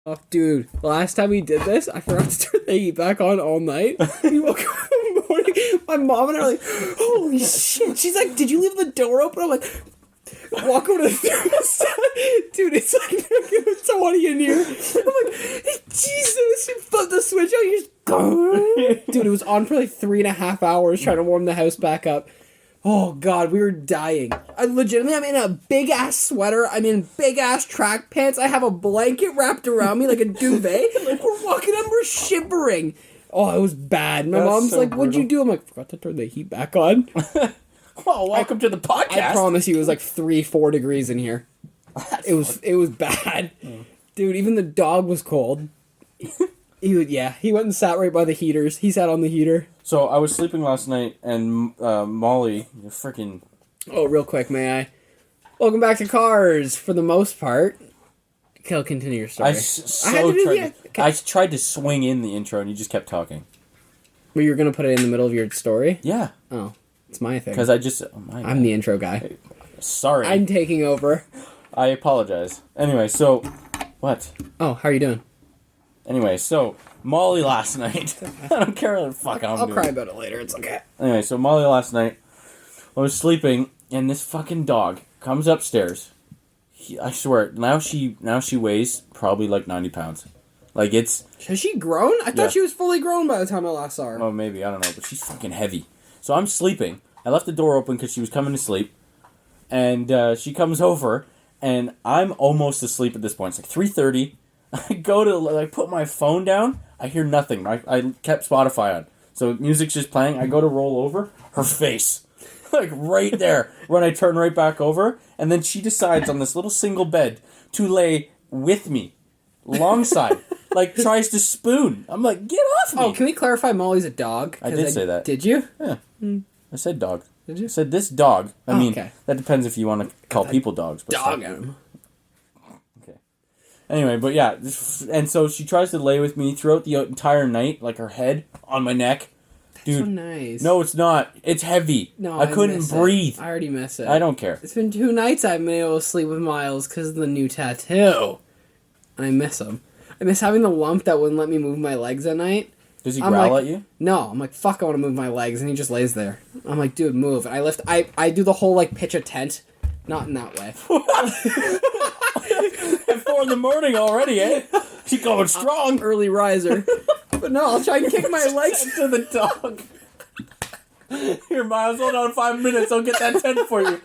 Oh, dude, last time we did this, I forgot to turn the heat back on all night. We woke up in the morning, my mom and I are like, holy shit. She's like, did you leave the door open? I'm like, walk over to the thermostat. Dude, it's like, it's 20 in here. I'm like, Jesus, you flipped the switch out, you just go. Dude, it was on for like 3.5 hours trying to warm the house back up. Oh, God, we were dying. I'm in a big-ass sweater. I'm in big-ass track pants. I have a blanket wrapped around me like a duvet. We're walking and we're shivering. Oh, it was bad. My mom's so like, what'd you brutal. do? I'm like, forgot to turn the heat back on. Well, welcome to the podcast. I promise you it was like 3-4 degrees in here. It was bad. Dude, even the dog was cold. He went and sat right by the heaters. He sat on the heater. So I was sleeping last night, and Molly, you freaking... Oh, real quick, may I? Welcome back to Cars, for the most part. Continue your story. I tried to swing in the intro, and you just kept talking. But you were going to put it in the middle of your story? Yeah. Oh, it's my thing. Because I just... I'm the intro guy. Sorry. I'm taking over. I apologize. Anyway, so... What? Oh, how are you doing? Anyway, so... Molly last night... I don't care what the fuck I'm I'll doing. cry about it later. It's okay. Anyway, so Molly last night... I was sleeping, and this fucking dog comes upstairs. I swear, now she weighs probably like 90 pounds. Like, it's... Has she grown? I thought Yeah. she was fully grown by the time I last saw her. Oh, maybe, I don't know, but she's fucking heavy. So I'm sleeping. I left the door open because she was coming to sleep. And she comes over, and I'm almost asleep at this point. It's like 3:30. I go to, like, put my phone down. I hear nothing. I kept Spotify on. So music's just playing. I go to roll over. Her face. Like, right there. When I turn right back over. And then she decides on this little single bed to lay with me. Alongside. Like, tries to spoon. I'm like, get off me. Oh, can we clarify Molly's a dog? I did say that. Did you? Yeah. I said dog. Did you? I said this dog. I mean, okay. that depends if you want to call people dogs. But Dog still. him. Okay. Anyway, but yeah. And so she tries to lay with me throughout the entire night, like her head on my neck. Dude, So nice. no, it's not. It's heavy. No, I couldn't miss breathe. it. I already miss it. I don't care. It's been 2 nights I've been able to sleep with Miles because of the new tattoo. And I miss him. I miss having the lump that wouldn't let me move my legs at night. Does he I'm growl like, at you? No, I'm like, fuck, I want to move my legs. And he just lays there. I'm like, dude, move. And I do the whole, like, pitch a tent. Not in that way. At 4 a.m. already, eh? She's going strong. Early riser. But no, I'll try and kick my legs. To the dog. Here, Miles, hold on 5 minutes. I'll get that tent for you.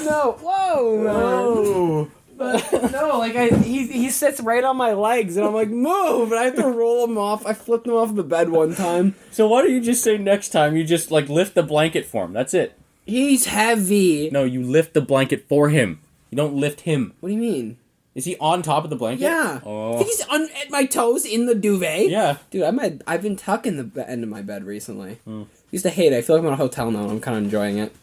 No, whoa, man. Oh. But no, like he sits right on my legs, and I'm like, move, and I have to roll him off. I flipped him off the bed one time. So why don't you just say next time you just, like, lift the blanket for him? That's it. He's heavy. No, you lift the blanket for him. You don't lift him. What do you mean? Is he on top of the blanket? Yeah. Oh. I think he's at my toes in the duvet. Yeah. Dude, I've been tucking the end of my bed recently. Used to hate it. I feel like I'm in a hotel now, and I'm kind of enjoying it.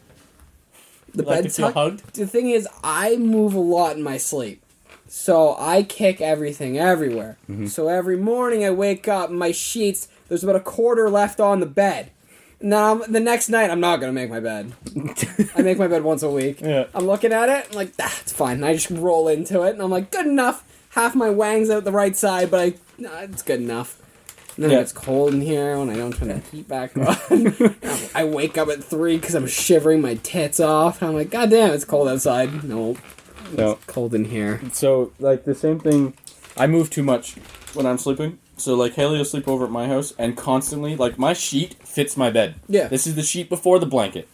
The You like bed to feel tuck. hugged? The thing is, I move a lot in my sleep. So I kick everything everywhere. So every morning I wake up, my sheets, there's about a quarter left on the bed. Now, the next night, I'm not going to make my bed. I make my bed once a week. Yeah. I'm looking at it, I'm like, it's fine. And I just roll into it, and I'm like, good enough. Half my wang's out the right side, but it's good enough. And then Yeah. it gets cold in here when I don't turn the heat back on. I wake up at 3 because I'm shivering my tits off. And I'm like, God damn, it's cold outside. No. No. It's cold in here. So, like, the same thing, I move too much when I'm sleeping. So, like, Haley will sleep over at my house, and constantly, like, my sheet fits my bed. Yeah. This is the sheet before the blanket.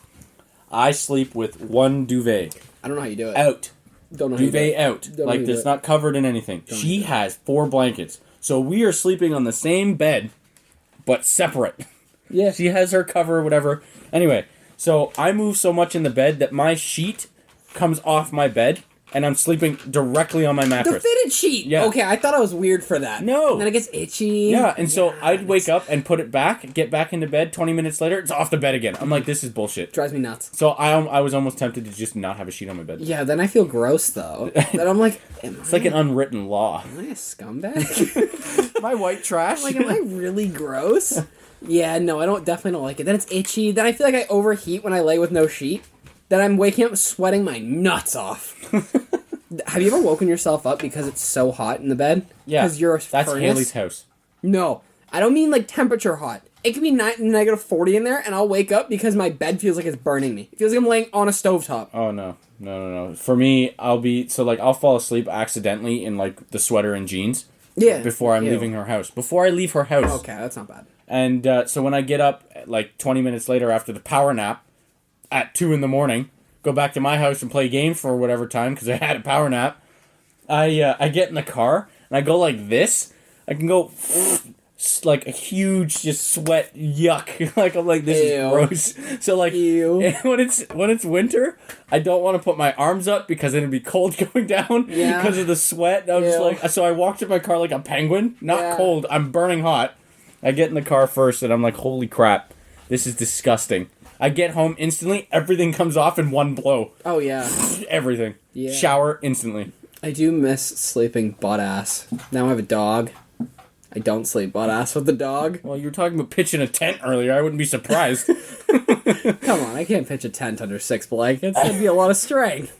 I sleep with one duvet. I don't know how you do it. Out. Don't know how you do Duvet it. out. Don't know how Like, you do it's it. not covered in anything. She has 4 blankets. So we are sleeping on the same bed, but separate. Yeah. She has her cover or whatever. Anyway, so I move so much in the bed that my sheet comes off my bed, and I'm sleeping directly on my The mattress. fitted sheet. Yeah. Okay, I thought I was weird for that. No. And then it gets itchy. Yeah, and so I'd wake up and put it back, get back into bed. 20 minutes later, it's off the bed again. I'm like, this is bullshit. Drives me nuts. So I was almost tempted to just not have a sheet on my bed. Yeah, then I feel gross though. Then I'm like, It's like an unwritten law. am I a scumbag? My white trash. Like, am I really gross? Yeah, no, definitely don't like it. Then it's itchy. Then I feel like I overheat when I lay with no sheet. Then I'm waking up sweating my nuts off. have you ever woken yourself up because it's so hot in the bed? Yeah, Because you're a that's furnace? Haley's house. No, I don't mean like temperature hot. It can be negative 40 in there, and I'll wake up because my bed feels like it's burning me. It feels like I'm laying on a stovetop. Oh no. For me, I'll fall asleep accidentally in like the sweater and jeans. Yeah. Before I'm Ew. leaving her house. Before I leave her house. Okay, that's not bad. And so when I get up like 20 minutes later after the power nap at 2 in the morning, go back to my house and play games for whatever time because I had a power nap. I get in the car and I go like this. I can go like a huge just sweat yuck. Like I'm like, this Ew. is gross. So like Ew. when it's winter, I don't want to put my arms up because then it'd be cold going down Yeah. because of the sweat. I was just Ew. like, so I walked in my car like a penguin, not Yeah. cold. I'm burning hot. I get in the car first and I'm like, holy crap, this is disgusting. I get home instantly, everything comes off in one blow. Oh, yeah. Everything. Yeah. Shower instantly. I do miss sleeping butt ass. Now I have a dog. I don't sleep butt ass with the dog. Well, you were talking about pitching a tent earlier. I wouldn't be surprised. Come on, I can't pitch a tent under 6 blankets. That'd be a lot of strength.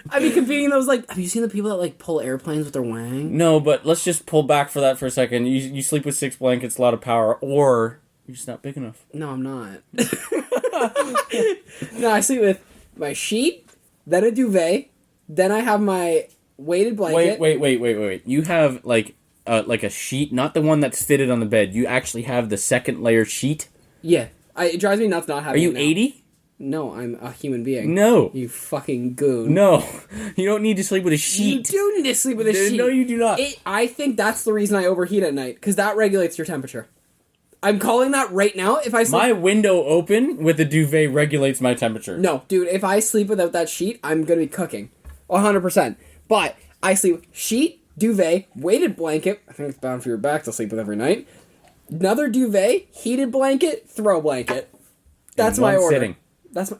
I'd be competing those, like... Have you seen the people that, like, pull airplanes with their wang? No, but let's just pull back for that for a second. You sleep with 6 blankets, a lot of power, or you're just not big enough. No, I'm not. No, I sleep with my sheet, then a duvet, then I have my weighted blanket. Wait. You have, like a sheet, not the one that's fitted on the bed. You actually have the second layer sheet? Yeah. It drives me nuts not having Are you it now. 80? No, I'm a human being. No. You fucking goon. No. You don't need to sleep with a You sheet. do need to sleep with a sheet. No, you do not. I think that's the reason I overheat at night, because that regulates your temperature. I'm calling that right now. If I sleep... My window open with the duvet regulates my temperature. No, dude, if I sleep without that sheet, I'm gonna be cooking. 100%. But I sleep sheet, duvet, weighted blanket. I think it's bound for your back to sleep with every night. Another duvet, heated blanket, throw blanket. That's my one order. sitting. That's my...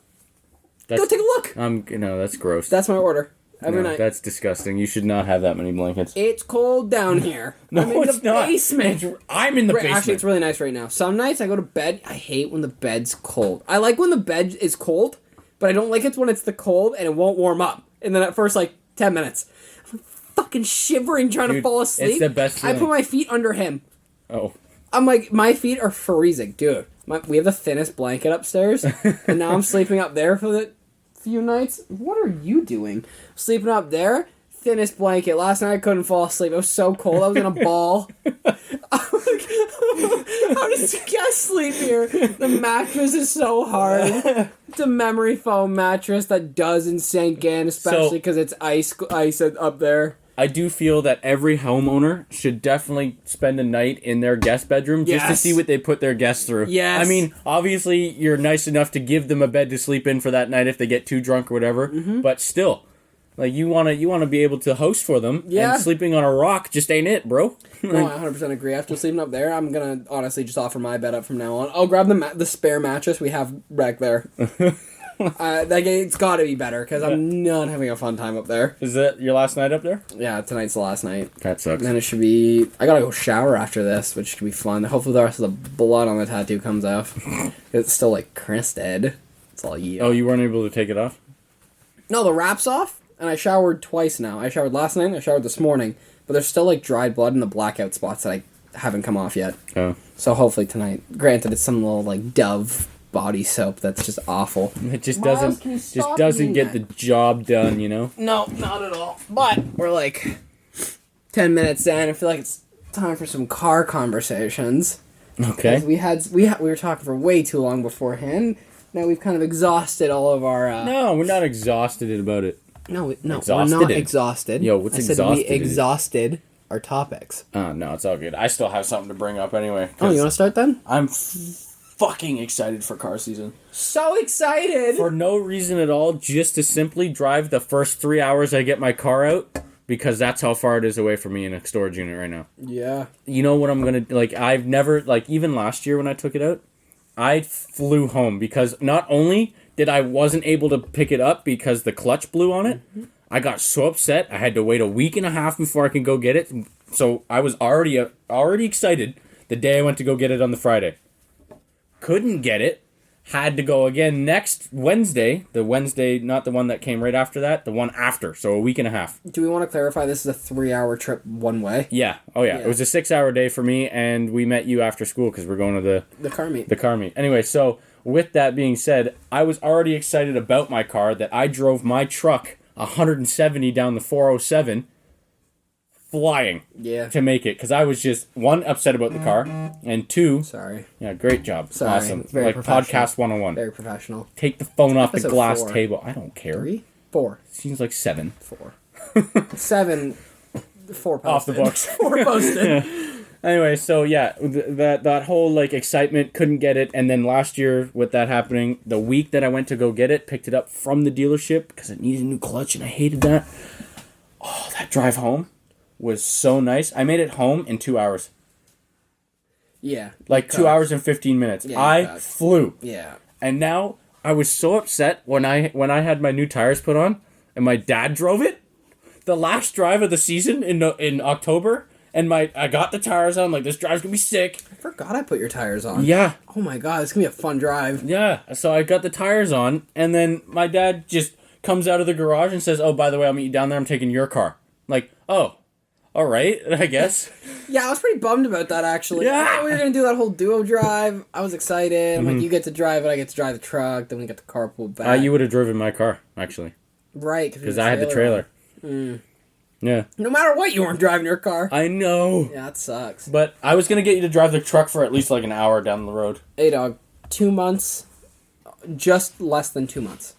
That's, Go take a look. No, that's gross. That's my order. Every No, night. that's disgusting. You should not have that many blankets. It's cold down here. No, I'm in it's the not. basement. I'm in the basement. Actually, it's really nice right now. Some nights I go to bed. I hate when the bed's cold. I like when the bed is cold, but I don't like it when it's the cold and it won't warm up. And then at first, like 10 minutes, I'm fucking shivering trying to Dude, fall asleep. it's the best I feeling. put my feet under him. Oh. I'm like, my feet are freezing, dude. We have the thinnest blanket upstairs, and now I'm sleeping up there for the few nights. What are you doing? Sleeping up there, thinnest blanket. Last night I couldn't fall asleep. It was so cold. I was in a ball. How does you guys sleep here? The mattress is so hard. It's a memory foam mattress that doesn't sink in, especially because it's ice up there. I do feel that every homeowner should definitely spend a night in their guest bedroom just to Yes. see what they put their guests through. Yes. I mean, obviously, you're nice enough to give them a bed to sleep in for that night if they get too drunk or whatever, but still, like, you wanna be able to host for them, Yeah. and sleeping on a rock just ain't it, bro. No, I 100% agree. After sleeping up there, I'm gonna honestly just offer my bed up from now on. I'll grab the spare mattress we have back there. It's got to be better because I'm not having a fun time up there. Is that your last night up there? Yeah, tonight's the last night. That sucks. Then it should be. I gotta go shower after this, which should be fun. Hopefully, the rest of the blood on the tattoo comes off. It's still like crusted. It's all you. Oh, you weren't able to take it off? No, the wrap's off, and I showered twice now. I showered last night and I showered this morning, but there's still like dried blood in the blackout spots that I haven't come off yet. Oh. So hopefully tonight. Granted, it's some little like Dove body soap that's just awful. It just Miles, can you doesn't stop doesn't doing get that? the job done, you know? No, not at all. But we're like 10 minutes in. I feel like it's time for some car conversations. Okay. We were talking for way too long beforehand. Now we've kind of exhausted all of our. No, we're not exhausted about it. No, we're Exhausted not it. exhausted. Yo, what's I said exhausted we it? exhausted our topics. No, it's all good. I still have something to bring up anyway. Oh, you want to start then? I'm fucking excited for car season. So excited! For no reason at all, just to simply drive the first 3 hours I get my car out, because that's how far it is away from me in a storage unit right now. Yeah. You know what I'm gonna, like, I've never, like, even last year when I took it out, I flew home because not only did I wasn't able to pick it up because the clutch blew on it, I got so upset I had to wait a week and a half before I could go get it. So I was already excited the day I went to go get it on the Friday. Couldn't get it had to go again next Wednesday. The Wednesday, not the one that came right after that, the one after. So a week and a half. Do we want to clarify this is a 3-hour trip one way? Yeah. Oh, yeah. Yeah. It was a 6-hour day for me, and we met you after school because we're going to The car meet. the car meet. Anyway, so with that being said, I was already excited about my car that I drove my truck 170 down the 407 flying Yeah. to make it because I was just, one, upset about the car, and two, Sorry. yeah, great job. Sorry. Awesome. It's very Like professional. Podcast 101. Very professional. Take the phone off the Episode glass 4. table. I don't care. 3? 4. Seems like 7. 4. 7. 4 posted. Off the books. 4 posted. Anyway, so yeah, that whole like excitement, couldn't get it, and then last year with that happening, the week that I went to go get it, picked it up from the dealership because it needed a new clutch and I hated that. Oh, that drive home was so nice. I made it home in 2 hours. Yeah. Like 2 hours and 15 minutes. Yeah, I God. flew. Yeah. And now I was so upset when I had my new tires put on and my dad drove it. The last drive of the season in October, and I got the tires on, like, this drive's gonna be sick. I forgot I put your tires on. Yeah. Oh my god, it's gonna be a fun drive. Yeah. So I got the tires on, and then my dad just comes out of the garage and says, "Oh, by the way, I'll meet you down there. I'm taking your car." Like, oh, all right, I guess. Yeah, I was pretty bummed about that actually. Yeah. I thought we were gonna do that whole duo drive. I was excited. I'm like, you get to drive it, I get to drive the truck, then we get the carpool back. You would have driven my car, actually. Right, Because I had the trailer. Yeah. No matter what, you weren't driving your car. I know. Yeah, that sucks. But I was going to get you to drive the truck for at least like an hour down the road. Hey, dog. 2 months. Just less than 2 months.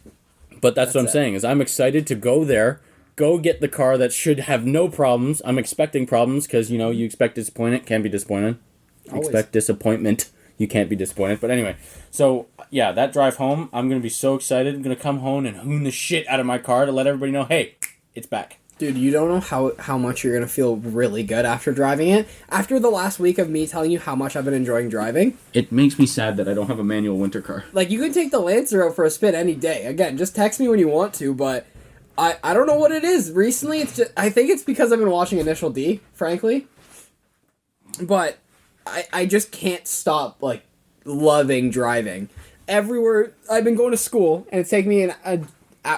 But that's what I'm it. saying, is I'm excited to go there, go get the car that should have no problems. I'm expecting problems because, you know, you expect disappointment, can't be disappointed. Always. Expect disappointment, you can't be disappointed. But anyway, so, yeah, that drive home, I'm going to be so excited. I'm going to come home and hoon the shit out of my car to let everybody know, hey, it's back. Dude, you don't know how much you're going to feel really good after driving it. After the last week of me telling you how much I've been enjoying driving. It makes me sad that I don't have a manual winter car. Like, you can take the Lancer out for a spin any day. Again, just text me when you want to, but I don't know what it is. Recently, it's just, I think it's because I've been watching Initial D, frankly. But I just can't stop, like, loving driving. Everywhere, I've been going to school, and it's taking me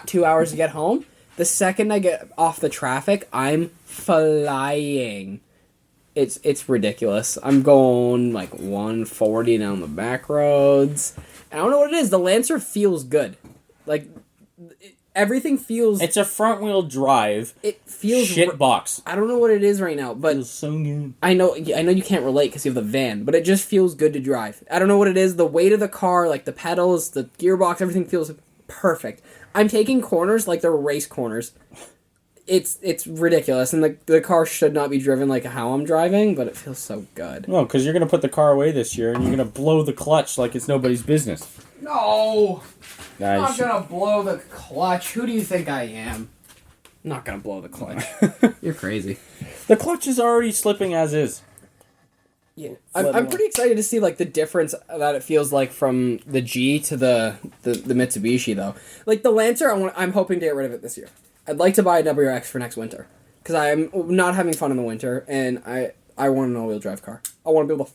2 hours to get home. The second I get off the traffic, I'm flying. It's ridiculous. I'm going like 140 down the back roads. I don't know what it is. The Lancer feels good. Like, everything feels... It's a front wheel drive It feels... shit box. I don't know what it is right now, but... Feels so good. I know you can't relate because you have the van, but it just feels good to drive. I don't know what it is. The weight of the car, like the pedals, the gearbox, everything feels perfect. I'm taking corners like they're race corners. It's ridiculous, and the car should not be driven like how I'm driving, but it feels so good. No, because you're going to put the car away this year, and you're going to blow the clutch like it's nobody's business. No! I'm Nice. not gonna blow the clutch. Who do you think I am? I'm not gonna blow the clutch. You're crazy. The clutch is already slipping as is. Yeah, I'm pretty excited to see like the difference that it feels like from the G to the Mitsubishi though. Like the Lancer, I'm hoping to get rid of it this year. I'd like to buy a WRX for next winter because I'm not having fun in the winter, and I want an all-wheel drive car. I want to be able to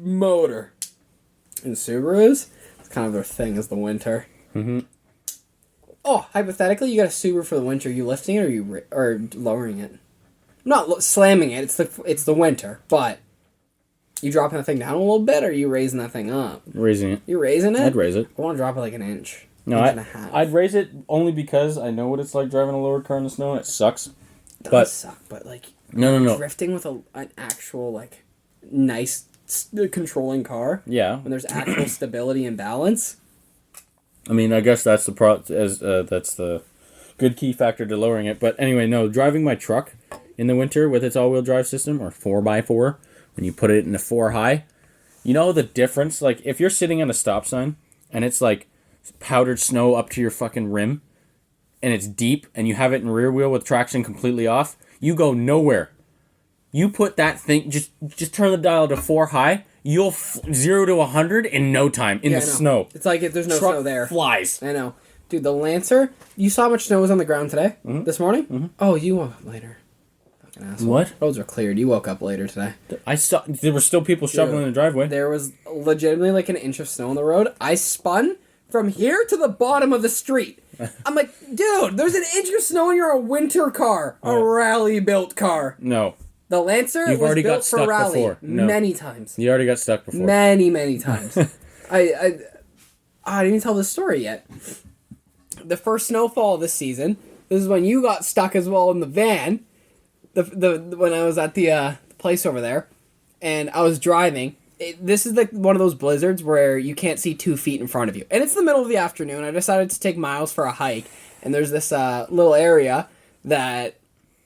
motor. And Subarus, it's kind of their thing is the winter. Mm-hmm. Oh, hypothetically, you got a Subaru for the winter. You lifting it or lowering it? Not slamming it. It's the winter, but. You dropping that thing down a little bit, or are you raising that thing up? Raising it. You raising it? I'd raise it. I want to drop it like an inch. No, inch and a half. I'd raise it only because I know what it's like driving a lowered car in the snow, and it sucks. It does but- suck, but like No. drifting with an actual like nice controlling car Yeah. when there's actual stability and balance. I mean, I guess that's that's the good key factor to lowering it. But anyway, no, driving my truck in the winter with its all-wheel drive system, or 4x4, when you put it in a 4 high, you know the difference? Like, if you're sitting on a stop sign, and it's like powdered snow up to your fucking rim, and it's deep, and you have it in rear wheel with traction completely off, you go nowhere. You put that thing, just turn the dial to 4 high, you'll 0 to 100 in no time in the I know. snow. It's like if there's no Truck snow there. flies. I know. Dude, the Lancer, you saw how much snow was on the ground today? Mm-hmm. This morning? Mm-hmm. Oh, you want it later. asshole. What? Roads are cleared. You woke up later today. I saw there were still people shoveling in the driveway. There was legitimately like an inch of snow on the road. I spun from here to the bottom of the street. I'm like, dude, there's an inch of snow and you're a winter car. A rally-built car. No. The Lancer You've was already built got for stuck rally before. No. many times. You already got stuck before. Many times. I didn't even tell the story yet. The first snowfall this season, this is when you got stuck as well in the van. When I was at the place over there, and I was driving. This is like one of those blizzards where you can't see 2 feet in front of you, and it's the middle of the afternoon. I decided to take Miles for a hike, and there's this little area that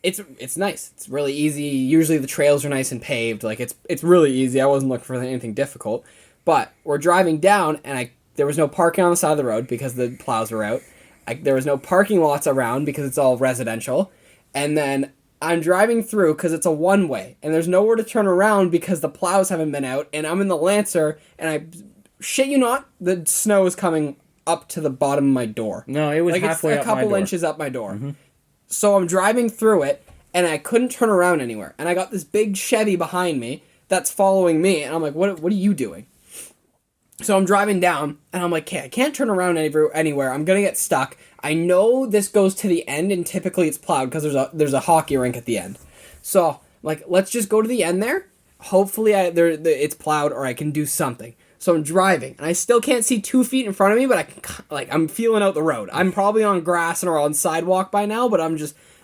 it's nice. It's really easy. Usually the trails are nice and paved. Like it's really easy. I wasn't looking for anything difficult, but we're driving down, and there was no parking on the side of the road because the plows were out. There was no parking lots around because it's all residential. And then I'm driving through because it's a one-way. And there's nowhere to turn around because the plows haven't been out. And I'm in the Lancer. And I shit you not, the snow is coming up to the bottom of my door. No, it was like halfway it's up a couple my door. inches up my door. So I'm driving through it. And I couldn't turn around anywhere. And I got this big Chevy behind me that's following me. And I'm like, what are you doing? So I'm driving down, and I'm like, okay, I can't turn around anywhere. I'm going to get stuck. I know this goes to the end, and typically it's plowed because there's a hockey rink at the end. So, like, let's just go to the end there. Hopefully it's plowed or I can do something. So I'm driving, and I still can't see 2 feet in front of me, but I'm feeling out the road. I'm probably on grass or on sidewalk by now, but I'm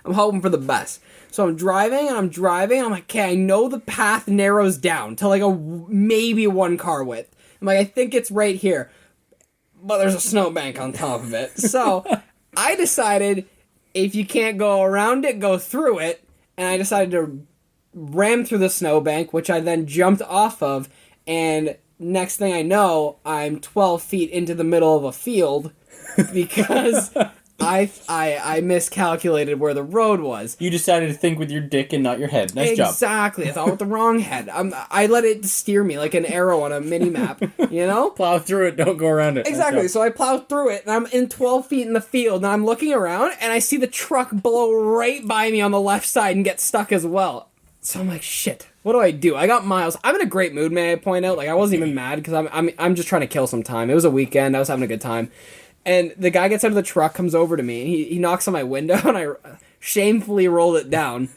hoping for the best. So I'm driving, and I'm like, okay, I know the path narrows down to like maybe 1 car width. I'm like, I think it's right here. But there's a snowbank on top of it. So I decided if you can't go around it, go through it. And I decided to ram through the snowbank, which I then jumped off of. And next thing I know, I'm 12 feet into the middle of a field because I miscalculated where the road was. You decided to think with your dick and not your head. Nice job. Exactly. I thought with the wrong head. I let it steer me like an arrow on a mini map, you know? Plow through it, don't go around it. Exactly. So I plowed through it, and I'm in 12 feet in the field, and I'm looking around, and I see the truck blow right by me on the left side and get stuck as well. So I'm like, shit. What do I do? I got Miles. I'm in a great mood, may I point out? Like, I wasn't even mad because I'm just trying to kill some time. It was a weekend. I was having a good time. And the guy gets out of the truck, comes over to me, and he knocks on my window, and I shamefully rolled it down.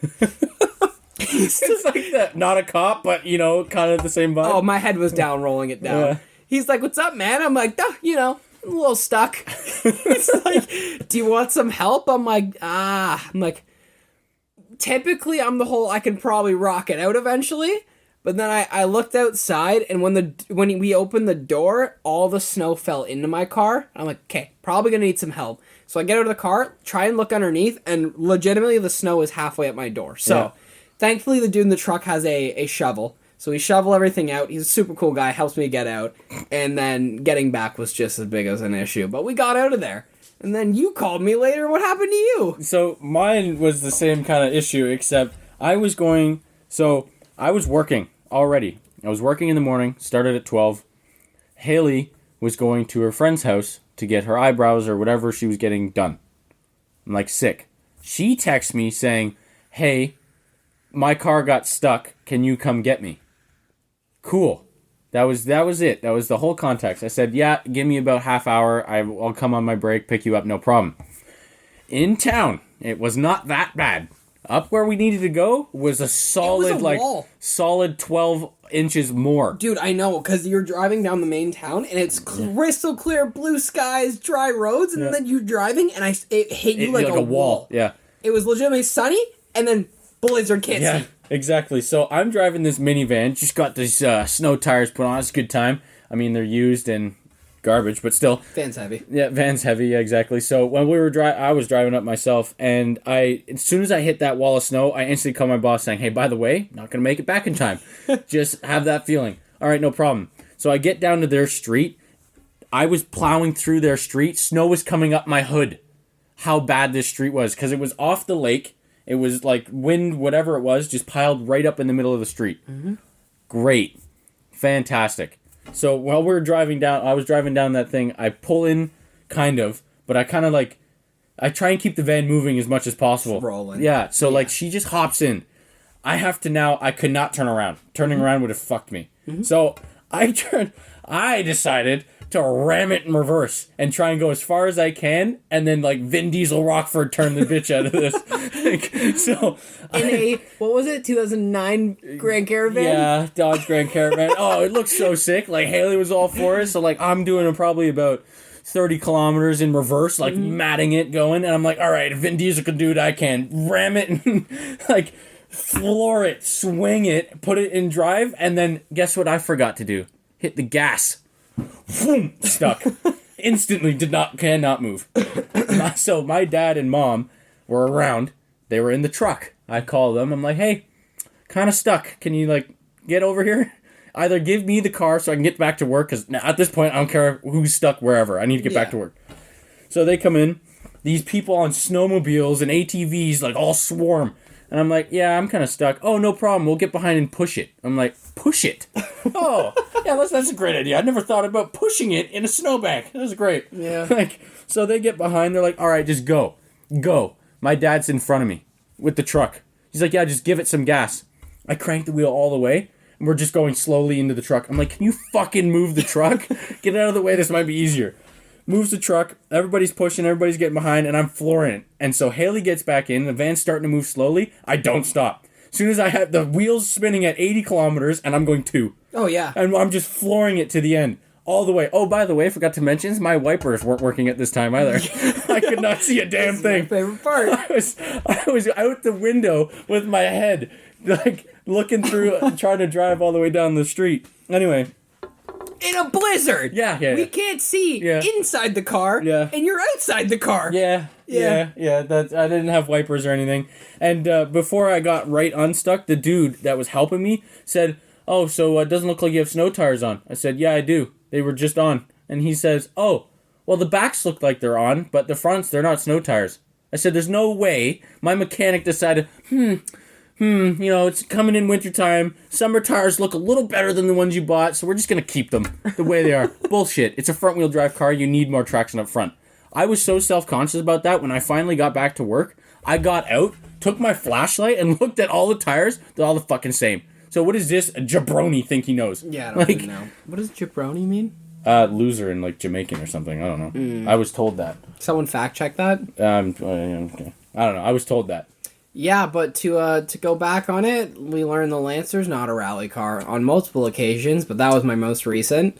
It's like that. Not a cop, but, kind of the same vibe. Oh, my head was down rolling it down. Yeah. He's like, what's up, man? I'm like, I'm a little stuck. He's like, do you want some help? I'm like, typically I'm the whole, I can probably rock it out eventually. But then I looked outside, and when we opened the door, all the snow fell into my car. I'm like, okay, probably gonna need some help. So I get out of the car, try and look underneath, and legitimately the snow is halfway up my door. So thankfully the dude in the truck has a shovel. So we shovel everything out. He's a super cool guy, helps me get out. And then getting back was just as big as an issue. But we got out of there. And then you called me later. What happened to you? So mine was the same kind of issue, except I was working already. I was working in the morning, started at 12. Haley was going to her friend's house to get her eyebrows or whatever she was getting done. I'm like sick. She texts me saying, hey, my car got stuck. Can you come get me? Cool. That was it. That was the whole context. I said, yeah, give me about half hour. I'll come on my break, pick you up, no problem. In town, it was not that bad. Up where we needed to go was a solid, wall. Solid 12 inches more. Dude, I know, because you're driving down the main town, and it's crystal clear, blue skies, dry roads, and then you're driving, and it hit you like a wall. Yeah. It was legitimately sunny, and then blizzard hits Yeah, you. exactly. So I'm driving this minivan, just got these snow tires put on. It's a good time. I mean, they're used and garbage, but still. Van's heavy. Yeah, van's heavy, yeah, exactly. So when we were I was driving up myself, and as soon as I hit that wall of snow, I instantly called my boss saying, hey, by the way, not going to make it back in time. Just have that feeling. All right, no problem. So I get down to their street. I was plowing through their street. Snow was coming up my hood. How bad this street was, because it was off the lake. It was like wind, whatever it was, just piled right up in the middle of the street. Mm-hmm. Great. Fantastic. So while we were driving down, I was driving down that thing. I pull in, kind of, but I kind of I try and keep the van moving as much as possible. It's rolling. Yeah. So she just hops in. I could not turn around. Turning around would have fucked me. So I decided to ram it in reverse and try and go as far as I can, and then like Vin Diesel Rockford turn the bitch out of this. What was it, 2009 Grand Caravan? Yeah, Dodge Grand Caravan. Oh, it looks so sick. Like Haley was all for it, so like I'm doing probably about 30 kilometers in reverse, like matting it going, and I'm like, all right, if Vin Diesel can do it, I can. Ram it and like floor it, swing it, put it in drive, and then guess what I forgot to do? Hit the gas. Boom, stuck. Instantly cannot move. So my dad and mom were around. They were in the truck. I call them. I'm like, hey, kind of stuck. Can you like get over here? Either give me the car so I can get back to work, because at this point I don't care who's stuck wherever. I need to get back to work. So they come in. These people on snowmobiles and ATVs like all swarm. And I'm like, yeah, I'm kind of stuck. Oh, no problem. We'll get behind and push it. I'm like, push it? Oh, yeah, that's a great idea. I never thought about pushing it in a snowbank. That was great. Yeah. Like, so they get behind. They're like, all right, just go. Go. My dad's in front of me with the truck. He's like, yeah, just give it some gas. I crank the wheel all the way, and we're just going slowly into the truck. I'm like, can you fucking move the truck? Get out of the way. This might be easier. Moves the truck, everybody's pushing, everybody's getting behind, and I'm flooring it. And so Haley gets back in, the van's starting to move slowly, I don't stop. As soon as I have the wheels spinning at 80 kilometers, and I'm going 2. Oh, yeah. And I'm just flooring it to the end, all the way. Oh, by the way, I forgot to mention, my wipers weren't working at this time either. I could not see a damn thing. My favorite part. I was out the window with my head, like, looking through, trying to drive all the way down the street. Anyway. In a blizzard. Yeah. We can't see inside the car. Yeah. And you're outside the car. Yeah. That I didn't have wipers or anything. And before I got right unstuck, the dude that was helping me said, "Oh, so it doesn't look like you have snow tires on." I said, "Yeah, I do. They were just on." And he says, "Oh, well, the backs look like they're on, but the fronts, they're not snow tires." I said, "There's no way." My mechanic decided, it's coming in wintertime. Summer tires look a little better than the ones you bought, so we're just going to keep them the way they are. Bullshit. It's a front-wheel drive car. You need more traction up front. I was so self-conscious about that when I finally got back to work. I got out, took my flashlight, and looked at all the tires. They're all the fucking same. So what does this jabroni think he knows? Yeah, I don't even know. What does jabroni mean? Loser in, like, Jamaican or something. I don't know. I was told that. Someone fact-check that? Okay. I don't know. I was told that. Yeah, but to go back on it, we learned the Lancer's not a rally car on multiple occasions, but that was my most recent.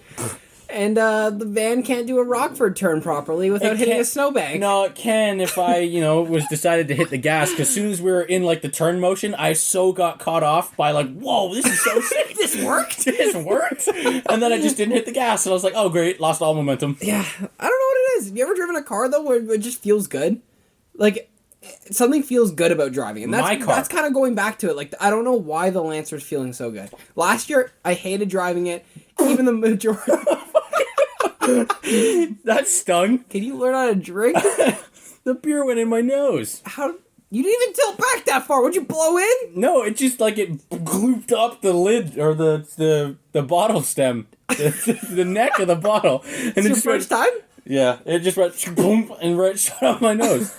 And the van can't do a Rockford turn properly without hitting a snowbank. No, it can if I, was decided to hit the gas, because as soon as we were in, like, the turn motion, I so got caught off by, like, whoa, this is so sick. This worked? This worked? And then I just didn't hit the gas, and I was like, oh, great, lost all momentum. Yeah, I don't know what it is. Have you ever driven a car, though, where it just feels good? Like, something feels good about driving, and that's kind of going back to it. Like, I don't know why the Lancer's feeling so good. Last year, I hated driving it. Even the majority. That stung. Can you learn how to drink? The beer went in my nose. How? You didn't even tilt back that far. Would you blow in? No, it just like it glooped up the lid or the bottle stem, the neck of the bottle. And it's your first time? Yeah, it just went boom and right shut off my nose.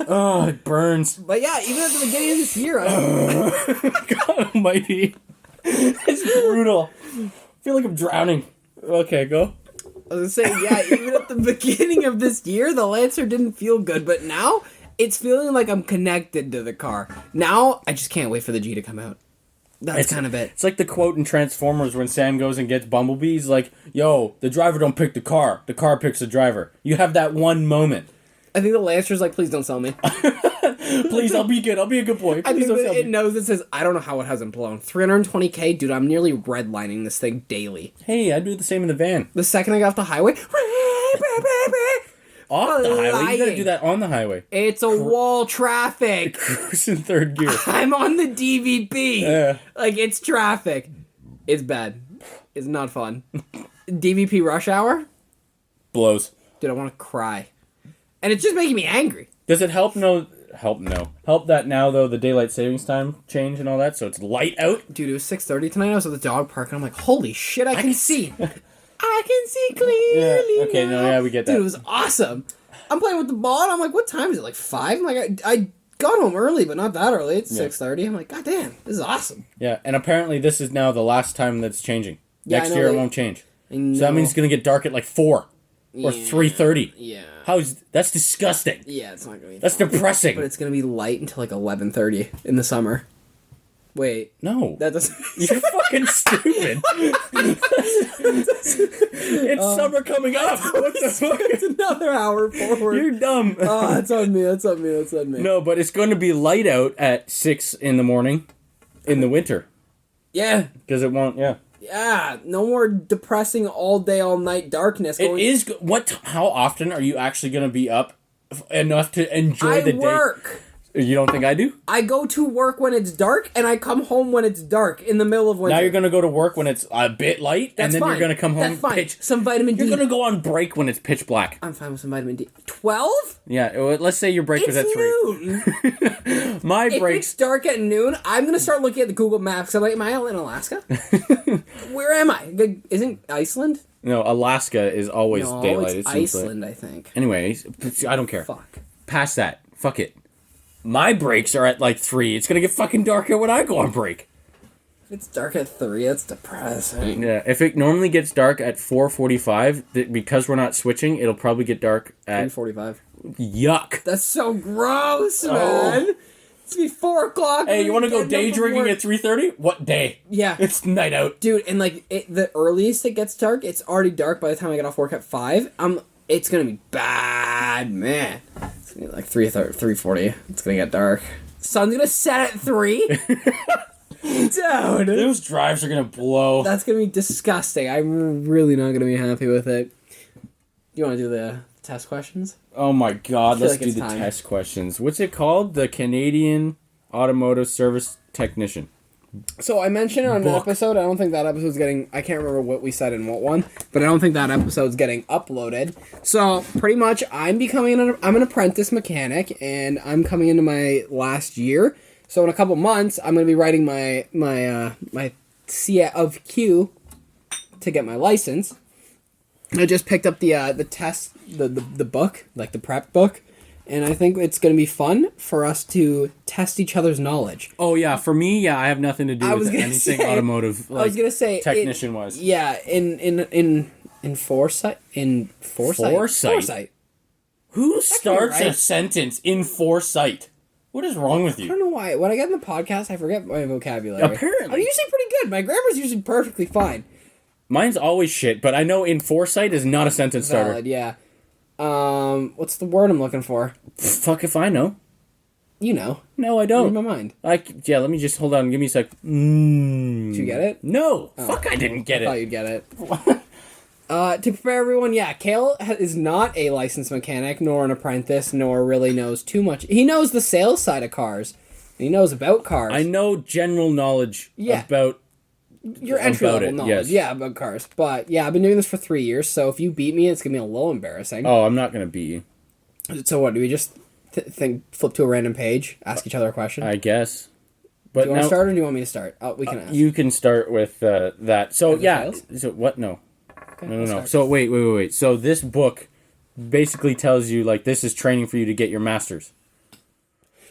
Oh, it burns. But yeah, even at the beginning of this year, God almighty. It's brutal. I feel like I'm drowning. Okay, go. I was gonna say, yeah, even at the beginning of this year, the Lancer didn't feel good, but now it's feeling like I'm connected to the car. Now, I just can't wait for the G to come out. That's kind of it. It's like the quote in Transformers when Sam goes and gets Bumblebee. He's like, yo, the driver don't pick the car picks the driver. You have that one moment. I think the Lancer's like, please don't sell me. Please, I'll be good. I'll be a good boy. Please I think it knows it says, I don't know how it hasn't blown. $320K, dude, I'm nearly redlining this thing daily. Hey, I do the same in the van. The second I got off the highway... Off the highway? You gotta do that on the highway. It's a wall traffic. Cruise in third gear. I'm on the DVP. Yeah. Like, it's traffic. It's bad. It's not fun. DVP rush hour? Blows. Dude, I want to cry. And it's just making me angry. Does it help that now, though, the daylight savings time change and all that, so it's light out? Dude, it was 6:30 tonight. I was at the dog park, and I'm like, holy shit, I can see. I can see clearly. Yeah. Okay, now. no, yeah, we get that. Dude, it was awesome. I'm playing with the ball, and I'm like, what time is it? Like 5? I'm like, I got home early, but not that early. It's Yeah. 6:30. I'm like, God damn, this is awesome. Yeah, and apparently this is now the last time that's changing. Yeah, Next I know year it they- won't change. I know. So that means it's gonna get dark at like 4 or 3:30. Yeah. That's disgusting. Yeah, it's not gonna be. That's fun. depressing. But it's gonna be light until like 11:30 in the summer. Wait, No. that doesn't. You're fucking stupid. It's summer coming up. What the fuck? It's another hour forward. You're dumb. Oh, that's on me. That's on me. That's on me. No, but it's going to be light out at 6 in the morning in the winter. Yeah. Because it won't, yeah. Yeah. No more depressing all day, all night darkness. It is, how often are you actually going to be up enough to enjoy the day? I work. You don't think I do? I go to work when it's dark, and I come home when it's dark in the middle of winter. Now you're going to go to work when it's a bit light, That's and then fine. you're going to come home That's fine. pitch. Some vitamin D. You're going to go on break when it's pitch black. I'm fine with some vitamin D. 12? Yeah, let's say your break was at 3. Noon. My If breaks. it's dark at noon, I'm gonna start looking at the Google Maps. I'm like, am I in Alaska? Where am I? Isn't Iceland? No, Alaska is always No, daylight. it's It seems like. Iceland, I think. Anyways, I don't care. Fuck. Past that. Fuck it. My breaks are at like 3. It's gonna get fucking darker when I go on break. If it's dark at 3, that's depressing. Yeah, if it normally gets dark at 4:45, because we're not switching, it'll probably get dark at 3:45. yuck. That's so gross, man. It's gonna be 4 o'clock. Hey, you want to go Getting day up from drinking work. at 3:30? What day? Yeah. It's night out. Dude, and like the earliest it gets dark, it's already dark by the time I get off work at 5. It's gonna be bad, man. It's gonna be like 3:40. It's gonna get dark. Sun's gonna set at 3. Dude, Those drives are gonna blow. that's gonna be disgusting. I'm really not gonna be happy with it. You want to do the test questions? Oh my god, let's like do it's the time. test questions. What's it called? The Canadian Automotive Service Technician. So I mentioned it on an Book. episode. I don't think that episode's getting. I can't remember what we said in what one, but I don't think that episode's getting uploaded. So pretty much, I'm an apprentice mechanic, and I'm coming into my last year. So in a couple months, I'm gonna be writing my C of Q to get my license. I just picked up the test the book, like the prep book. And I think it's going to be fun for us to test each other's knowledge. Oh yeah, for me, yeah, I have nothing to do with anything automotive. Like, I was gonna say technician wise. Yeah, in foresight. Foresight. Who starts a right. sentence in foresight? What is wrong with I you? don't know why. When I get in the podcast, I forget my vocabulary. Apparently. I'm usually pretty good. My grammar's usually perfectly fine. Mine's always shit, but I know in foresight is not a sentence starter. Valid, yeah. What's the word I'm looking for? Fuck if I know. You know. No, I In don't. my mind. Yeah, let me just hold on. Give me a sec. Did you get it? No. Fuck, I didn't get Thought it. you'd get it. To prepare everyone, yeah, Kale is not a licensed mechanic, nor an apprentice, nor really knows too much. He knows the sales side of cars. He knows about cars. I know general knowledge Yeah. about. Your entry About level it, knowledge. yes. Yeah, about cars. But yeah, I've been doing this for 3 years, so if you beat me, it's gonna be a little embarrassing. Oh, I'm not gonna beat you. So what, do we just flip to a random page, ask each other a question? I guess. But do you want now to start or do you want me to start? Oh, we can ask. you can start with that. So Have the yeah. files? So what? No. Okay, No. I'll start. So wait. So this book basically tells you like this is training for you to get your master's.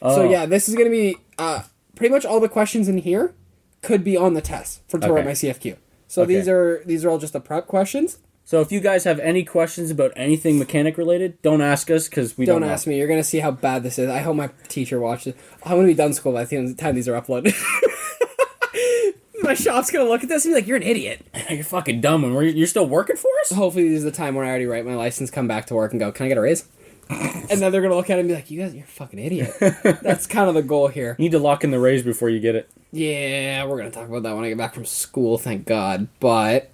So Oh. yeah, this is gonna be pretty much all the questions in here could be on the test to write Okay. my CFQ. So Okay. these are all just the prep questions. So if you guys have any questions about anything mechanic related, don't ask us because we don't know. Don't ask me. You're gonna see how bad this is. I hope my teacher watches. I'm gonna be done school by the time these are uploaded. My shop's gonna look at this and be like, "You're an idiot." You're fucking dumb, and you're still working for us. Hopefully, this is the time when I already write my license, come back to work, and go, "Can I get a raise?" And then they're gonna look at it and be like, "You guys, you're a fucking idiot." That's kind of the goal here. You need to lock in the raise before you get it. Yeah, we're gonna talk about that when I get back from school. Thank God. But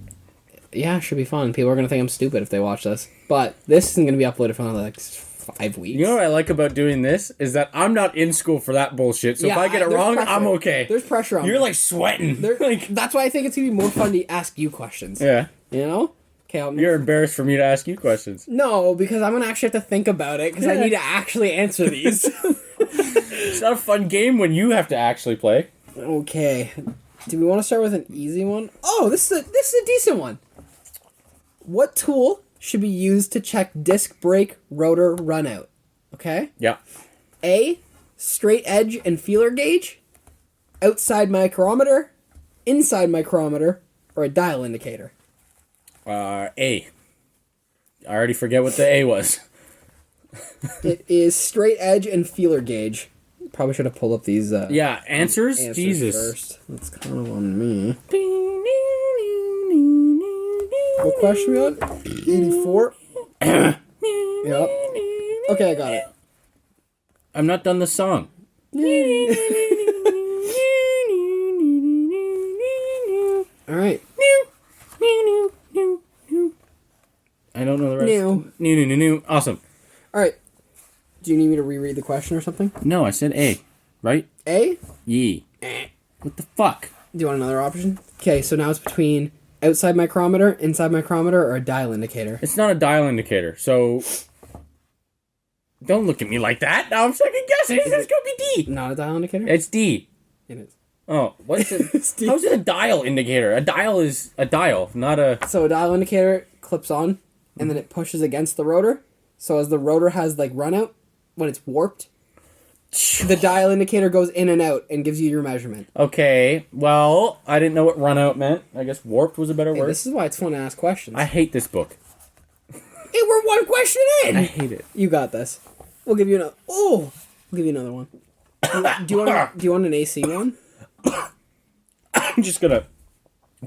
yeah, it should be fun. People are gonna think I'm stupid if they watch this. But this isn't gonna be uploaded for another like 5 weeks. You know what I like about doing this is that I'm not in school for that bullshit. So if I get it there's wrong, pressure. I'm okay. There's pressure on You're me. like sweating. Like, that's why I think it's gonna be more fun to ask you questions. Yeah. You know? Okay, You're embarrassed for me to ask you questions. no, because I'm gonna actually have to think about it because I need to actually answer these. It's not a fun game when you have to actually play. Okay. Do we want to start with an easy one? Oh, this is a decent one. What tool should be used to check disc brake rotor runout? Okay. Yeah. A. straight edge and feeler gauge, outside micrometer, inside micrometer, or a dial indicator? A. I already forget what the A was. It is straight edge and feeler gauge. Probably should have pulled up these Answers? Jesus. first. That's kind of on me. What question we on? 84? Yep. Okay, I got it. I'm not done the song. Alright. I don't know the rest. New. Awesome. Alright. Do you need me to reread the question or something? No, I said A. Right? A? Yee. What the fuck? Do you want another option? Okay, so now it's between outside micrometer, inside micrometer, or a dial indicator. It's not a dial indicator, so... Don't look at me like that. Now I'm second guessing. It's going to be D. Not a dial indicator? It's D. It is. Oh, what's it? It's D. How's it a dial indicator? A dial is a dial, not a... So a dial indicator clips on, and then it pushes against the rotor. So as the rotor has, like, run out, when it's warped, the dial indicator goes in and out and gives you your measurement. Okay, well, I didn't know what run out meant. I guess warped was a better Hey, word. this is why it's fun to ask questions. I hate this book. Hey, we're one question in! I hate it. You got this. We'll give you another... Oh! We'll give you another one. Do you want an AC one? I'm just gonna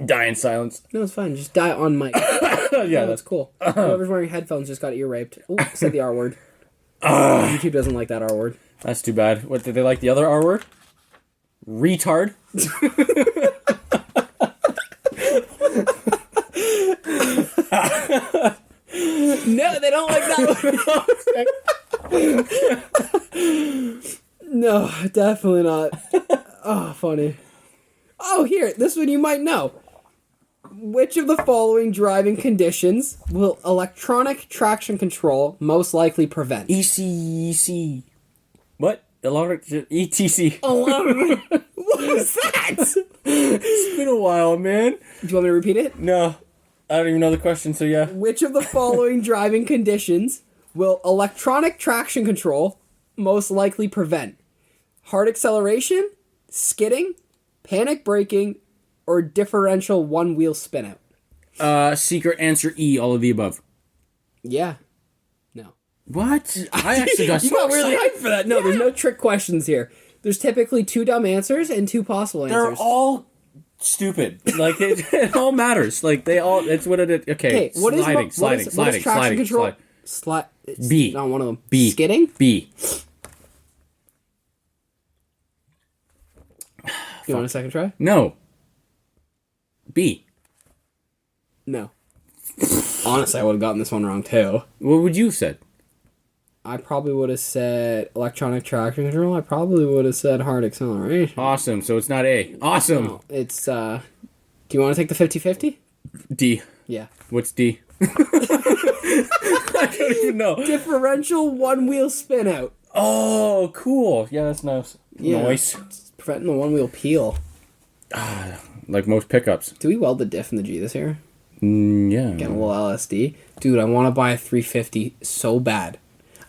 die in silence. No, it's fine. Just die on mic. Yeah, That's cool. Whoever's wearing headphones just got ear raped. Ooh, said the R word. YouTube doesn't like that R word. That's too bad. What, did they like the other R word? Retard? No, they don't like that one. No, definitely not. Oh, funny. Oh, here. This one you might know. Which of the following driving conditions will electronic traction control most likely prevent? ECC. What? ETC. What was that? It's been a while, man. Do you want me to repeat it? No. I don't even know the question, so yeah. Which of the following driving conditions will electronic traction control most likely prevent? Hard acceleration, skidding, panic braking, or differential one-wheel spinout? Secret answer E, all of the above. Yeah. No. What? I actually got You so got really excited. hyped for that. No, there's no trick questions here. There's typically 2 dumb answers and 2 possible They're answers. all stupid. Like, it all matters. Like, they all, that's what it is. Okay, what is sliding. traction control? B. Not one of them. B. Skidding? B. You want a second try? No. B. No. Honestly, I would have gotten this one wrong too. What would you have said? I probably would have said electronic traction control. I probably would have said hard acceleration. Awesome, so it's not A. Awesome. No, it's, do you want to take the 50-50? D. Yeah. What's D? I don't even know. Differential one-wheel spinout. Oh, cool. Yeah, that's nice. Yeah. Nice. It's preventing the one-wheel peel. Like most pickups. Do we weld the diff and the G this year? Yeah. Get a little LSD. Dude, I want to buy a 350 so bad.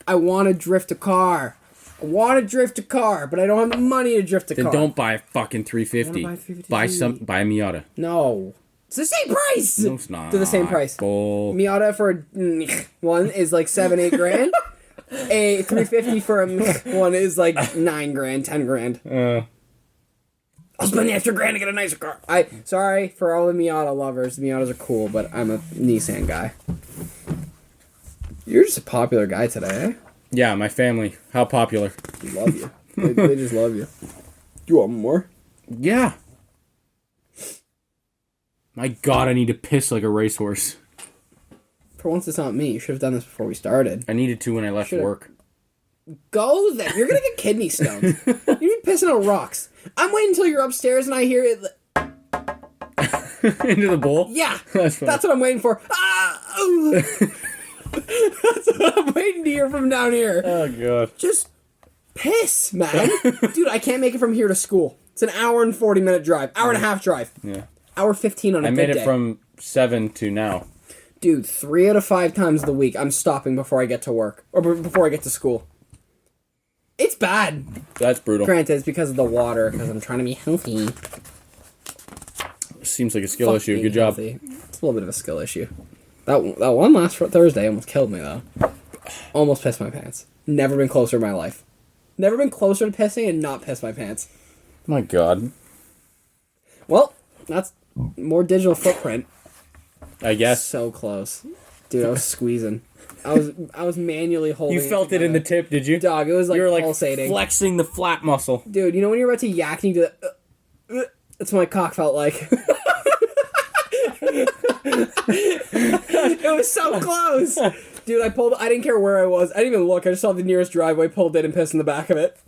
I want to drift a car. But I don't have the money to drift a car. Then don't buy a fucking 350. I wanna buy a 350. Buy a Miata. No. It's the same price! No, it's not. They're the same price. Bull. Miata for one is like 7-8 grand. A 350 for a one is like 9 grand, 10 grand. I'll spend the extra grand to get a nicer car. Sorry for all the Miata lovers. The Miatas are cool, but I'm a Nissan guy. You're just a popular guy today, eh? Yeah, my family. How popular. Love you. They just love you. You want more? Yeah. My God, I need to piss like a racehorse. For once, it's not me. You should have done this before we started. I needed to when I left work. Go then. You're gonna get kidney stones. You're be pissing on rocks. I'm waiting until you're upstairs and I hear it. Into the bowl? Yeah, That's funny. that's what I'm waiting for. That's what I'm waiting to hear from down here. Oh, God. Just piss, man. Dude, I can't make it from here to school. It's an hour and 40-minute drive. Hour and a half drive. Yeah. Hour 15 on a I good made it day. from 7 to now. Dude, 3 out of 5 times of the week, I'm stopping before I get to work. Or before I get to school. It's bad. That's brutal. Granted, it's because of the water, because I'm trying to be healthy. Seems like a skill Fuck issue. being Good job. healthy. It's a little bit of a skill issue. That one last Thursday almost killed me, though. Almost pissed my pants. Never been closer in my life. Never been closer to pissing and not piss my pants. My God. Well, that's more digital footprint. I guess. So close. Dude, I was squeezing. I was manually holding. You felt it in the tip, did you? Dog, it was like you were like pulsating. flexing the flat muscle. Dude, you know when you're about to yak and you do that? That's what my cock felt like. It was so close. Dude, I didn't care where I was. I didn't even look. I just saw the nearest driveway, pulled in, and pissed in the back of it.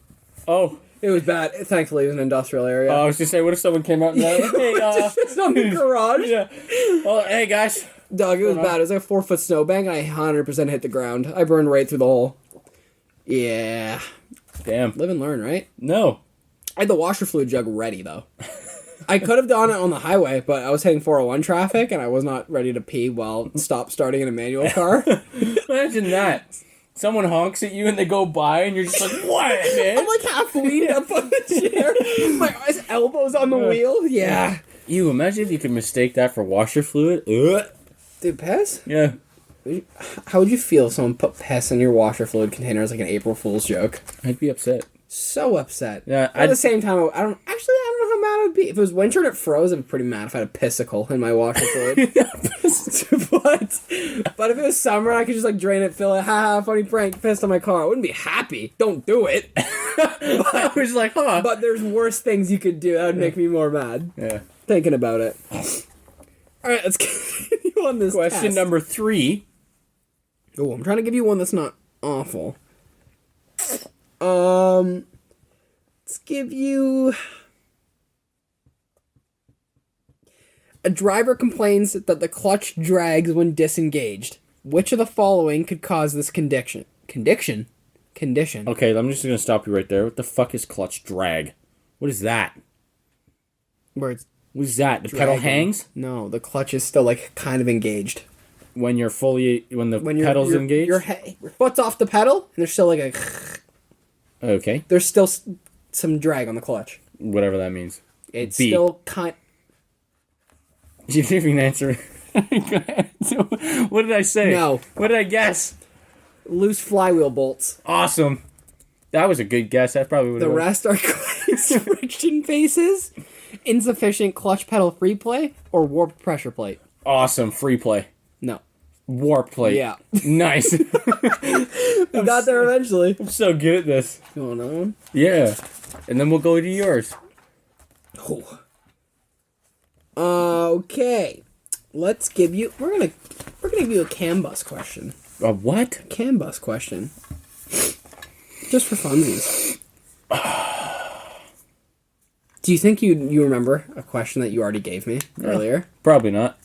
Oh. It was bad. Thankfully, it was an industrial area. I was just saying, what if someone came out and like, hey, It's on the garage. yeah. Well, hey, guys. Dog, it was bad. It was like a 4-foot snowbank, and I 100% hit the ground. I burned right through the hole. Yeah. Damn. Live and learn, right? No. I had the washer fluid jug ready, though. I could have done it on the highway, but I was hitting 401 traffic, and I was not ready to pee while starting in a manual car. Imagine that. Someone honks at you and they go by and you're just like, what, man? I'm like half leaning up on the chair. My elbows on the wheel. Yeah. Ew, imagine if you could mistake that for washer fluid. Ugh. Dude, piss? Yeah. How would you feel if someone put piss in your washer fluid container as like an April Fool's joke? I'd be upset. So upset. Yeah, But at the same time, I don't know how mad I'd be. If it was winter and it froze, I'd be pretty mad if I had a pissicle in my washer fluid. but if it was summer, I could just like drain it, fill it, funny prank, pissed on my car. I wouldn't be happy. Don't do it. I was like, huh. But there's worse things you could do that would make me more mad. Yeah. Thinking about it. Alright, let's continue on this Question test. number 3. Oh, I'm trying to give you one that's not awful. Let's give you... A driver complains that the clutch drags when disengaged. Which of the following could cause this condition? Condition? Okay, I'm just going to stop you right there. What the fuck is clutch drag? What is that? Where it's What is that? The pedal dragging. hangs? No, the clutch is still like kind of engaged. When the When pedal's engaged? Your foot's off the pedal, and there's still like a... Okay. There's still some drag on the clutch. Whatever that means. It's B. still kind... You didn't even answer. Go ahead. What did I say? No. What did I guess? Loose flywheel bolts. Awesome. That was a good guess. That probably would The have rest are glazed friction faces, insufficient clutch pedal free play, or warped pressure plate. Awesome. Free play. No. Warp plate. Yeah. Nice. We got there eventually. I'm so good at this. You want another one? Yeah. And then we'll go to yours. Oh. Okay. Let's give you... We're gonna give you a CAN bus question. A what? CAN bus question. Just for funsies. Do you think you remember a question that you already gave me earlier? Probably not.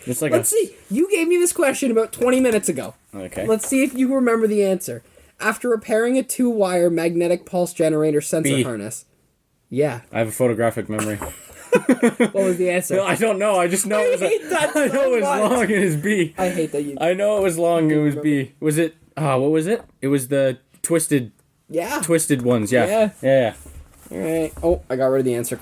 It's like Let's see. You gave me this question about 20 minutes ago. Okay. Let's see if you remember the answer. After repairing a 2-wire magnetic pulse generator sensor B. harness. Yeah. I have a photographic memory. What was the answer? I don't know. I just know it was hate that I know so it was much. long. It is B. I hate that you... I know it was long. It was B. Was it? What was it? It was the twisted Yeah. ones. Yeah. Yeah. Alright. Oh, I got rid of the answer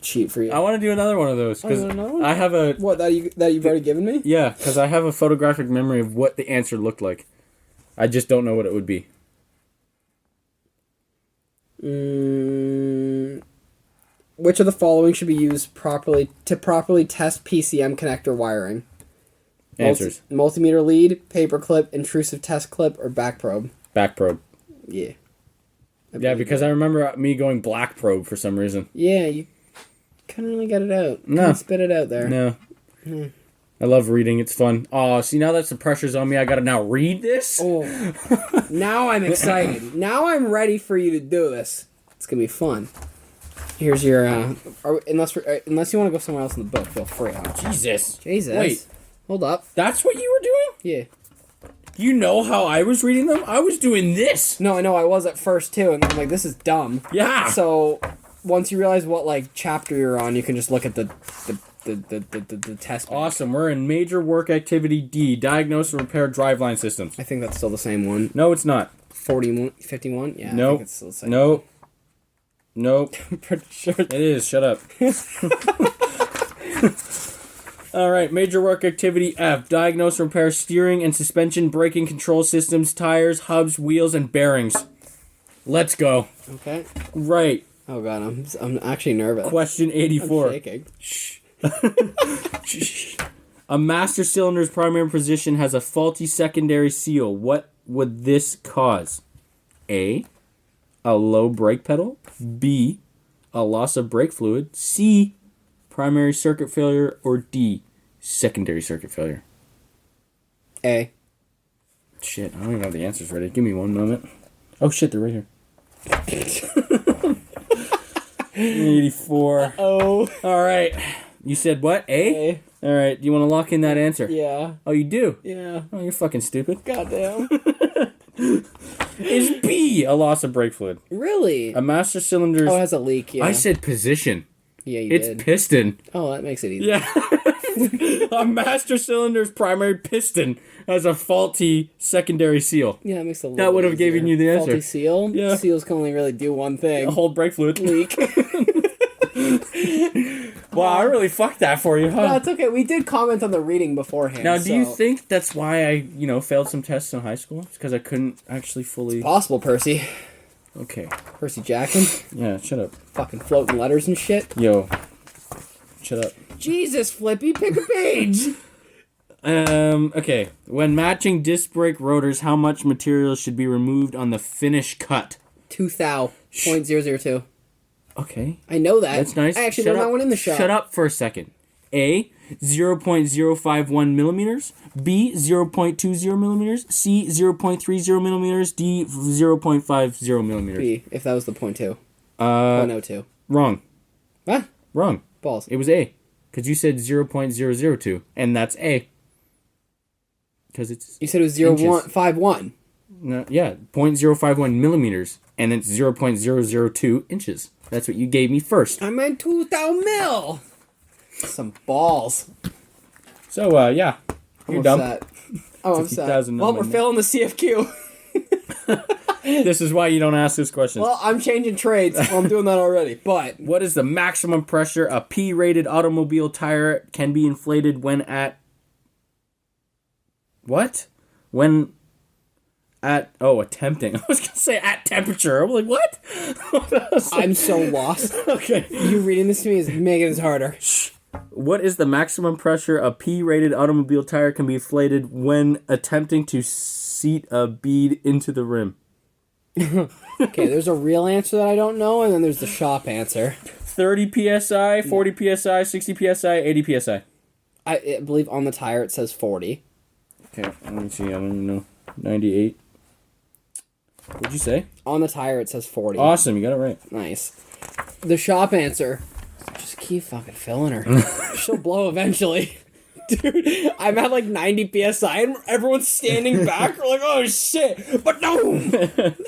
sheet for you. I want to do another one of those because Oh, another one? I have a What, that you've already given me? yeah because I have a photographic memory of what the answer looked like. I just don't know what it would be. Which of the following should be used to properly test PCM connector wiring? Answers. Multimeter lead, paperclip, intrusive test clip, or back probe? Back probe. Yeah. Yeah, because I remember me going black probe for some reason. Yeah, you couldn't really get it out. No. Couldn't spit it out there. No. I love reading. It's fun. Oh, see, now that the pressure's on me, I gotta now read this? Oh. Now I'm excited. Now I'm ready for you to do this. It's gonna be fun. Here's your, unless you want to go somewhere else in the book, feel free. Jesus. Jesus. Wait. Hold up. That's what you were doing? Yeah. You know how I was reading them? I was doing this. No, I know, I was at first too, and I'm like, this is dumb. Yeah. So, once you realize what, like, chapter you're on, you can just look at the test. Awesome. We're in major work activity D. Diagnose and repair driveline systems. I think that's still the same one. No, it's not. 41, 51? Yeah, I Nope. think it's still the same. Nope. Nope. I'm pretty sure. It is. Shut up. All right. Major work activity F. Diagnose and repair steering and suspension, braking control systems, tires, hubs, wheels, and bearings. Let's go. Okay. Right. Oh god, I'm actually nervous. Question 84. I'm shaking. A master cylinder's primary position has a faulty secondary seal. What would this cause? A. A low brake pedal. B. A loss of brake fluid. C. Primary circuit failure. Or D. Secondary circuit failure. A. Shit, I don't even have the answers ready. Give me one moment. Oh shit, they're right here. 84. Oh. Alright. You said what? A? A. Alright, do you want to lock in that answer? Yeah. Oh, you do? Yeah. Oh, you're fucking stupid. Goddamn. Is B a loss of brake fluid? Really? A master cylinder's... Oh, it has a leak, yeah. I said position. Yeah, you It's did. piston. Oh, that makes it easy. Yeah. A master cylinder's primary piston has a faulty secondary seal. Yeah, that makes it a little That would have easier. given you the answer. Faulty seal? Yeah. Seals can only really do one thing. Hold brake fluid. Leak. Wow, I really fucked that for you, huh? No, it's okay. We did comment on the reading beforehand. Now, do you so- think that's why I, failed some tests in high school? It's because I couldn't actually fully... Possible, Percy. Okay. Percy Jackson. Yeah, shut up. Fucking floating letters and shit. Yo. Shut up. Jesus, Flippy, pick a page! Okay. When matching disc brake rotors, how much material should be removed on the finish cut? 2,000.002. Okay. I know that. That's nice. I actually Shut know up. that one in the shop. Shut up for a second. A, 0.051 millimeters. B, 0.20 millimeters. C, 0.30 millimeters. D, 0.50 millimeters. B, if that was the point 2. Uh, 0.02. wrong. What? Wrong. Balls. It was A. Because you said 0.002. And that's A. Because it's... You said it was Inches. 0.51. No, yeah, 0.051 millimeters. And it's 0.002 inches. That's what you gave me first. I meant 2,000 mil! Some balls. So, yeah. You're I'm dumb. upset. Oh, I'm sad. 50,000 Well, we're millimeters. failing the CFQ. This is why you don't ask this question. Well, I'm changing trades. Well, I'm doing that already. But What is the maximum pressure a P-rated automobile tire can be inflated when at... What? When at... Oh, attempting. I was going to say at temperature. I'm like, what? I'm so lost. Okay. You reading this to me is making it harder. What is the maximum pressure a P-rated automobile tire can be inflated when attempting to seat a bead into the rim? Okay, there's a real answer that I don't know, and then there's the shop answer. 30 psi, 40 psi, 60 psi, 80 psi. I believe on the tire it says 40. Okay, let me see. I don't even know. 98. What'd you say? On the tire it says 40. Awesome, you got it right. Nice. The shop answer. Just keep fucking filling her. She'll blow eventually. Dude, I'm at like 90 psi and everyone's standing back. We're like, oh shit. But no!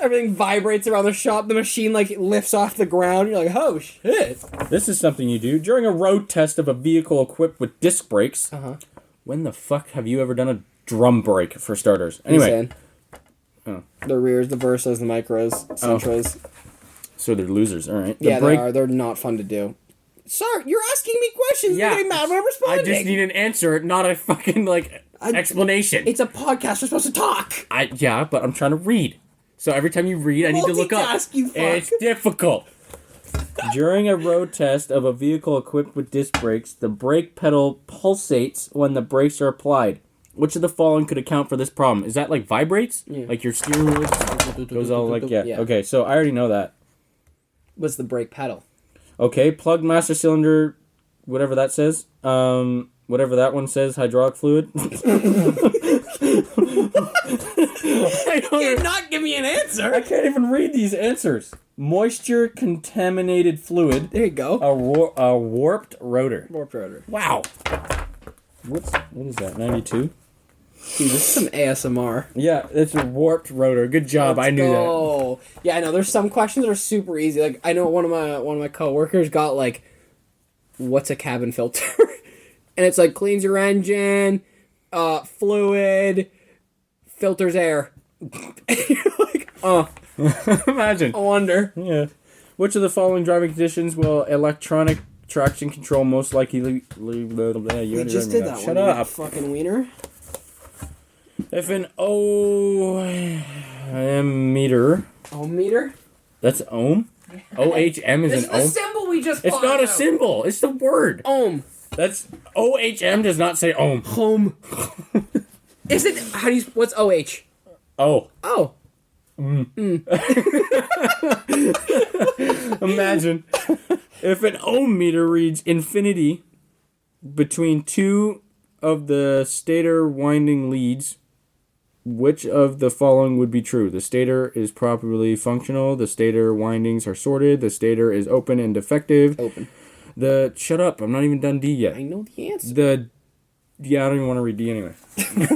Everything vibrates around the shop. The machine like lifts off the ground. You're like, oh shit. This is something you do during a road test of a vehicle equipped with disc brakes. Uh-huh. When the fuck have you ever done a drum brake for starters? Anyway, Insane. Oh. The rears, the Versas, the Micros, Sentras. so they're losers. All right. Yeah, they are. They're not fun to do. Sir, you're asking me questions. Yeah. You're getting mad when I'm I responding. just need an answer, not a fucking explanation. It's a podcast. We're supposed to talk. Yeah, but I'm trying to read. So every time you read, I need to look up. Multitask, you fuck. It's difficult. During a road test of a vehicle equipped with disc brakes, the brake pedal pulsates when the brakes are applied. Which of the following could account for this problem? Is that like vibrates? Yeah. Like your steering wheel goes all like, yeah. Yeah. Okay, so I already know that. What's the brake pedal? Okay, plugged master cylinder, whatever that says. Whatever that one says, hydraulic fluid. I You not give me an answer. I can't even read these answers. Moisture contaminated fluid. There you go. A warped rotor. Warped rotor. Wow. What is that? 92? Dude, this is some ASMR. Yeah, it's a warped rotor. Good job. I knew that. Oh, yeah. I know. There's some questions that are super easy. Like I know one of my coworkers got like, what's a cabin filter? And it's like cleans your engine, fluid, filters air. And you're like, Oh, Imagine. I wonder. Yeah. Which of the following driving conditions will electronic traction control most likely... We just did that Shut one. up. You fucking wiener. If an ohm meter... Ohm meter? That's ohm? OHM is This an is the ohm? symbol we just It's fought not a out. symbol. It's the word. Ohm. That's... OHM does not say ohm. Home. Is it... How do you... What's OH? Oh. Oh. Imagine if an ohm meter reads infinity between two of the stator winding leads, which of the following would be true? The stator is properly functional, the stator windings are sorted, the stator is open and defective. Open. Shut up, I'm not even done D yet. I know the answer. Yeah, I don't even want to read D anyway.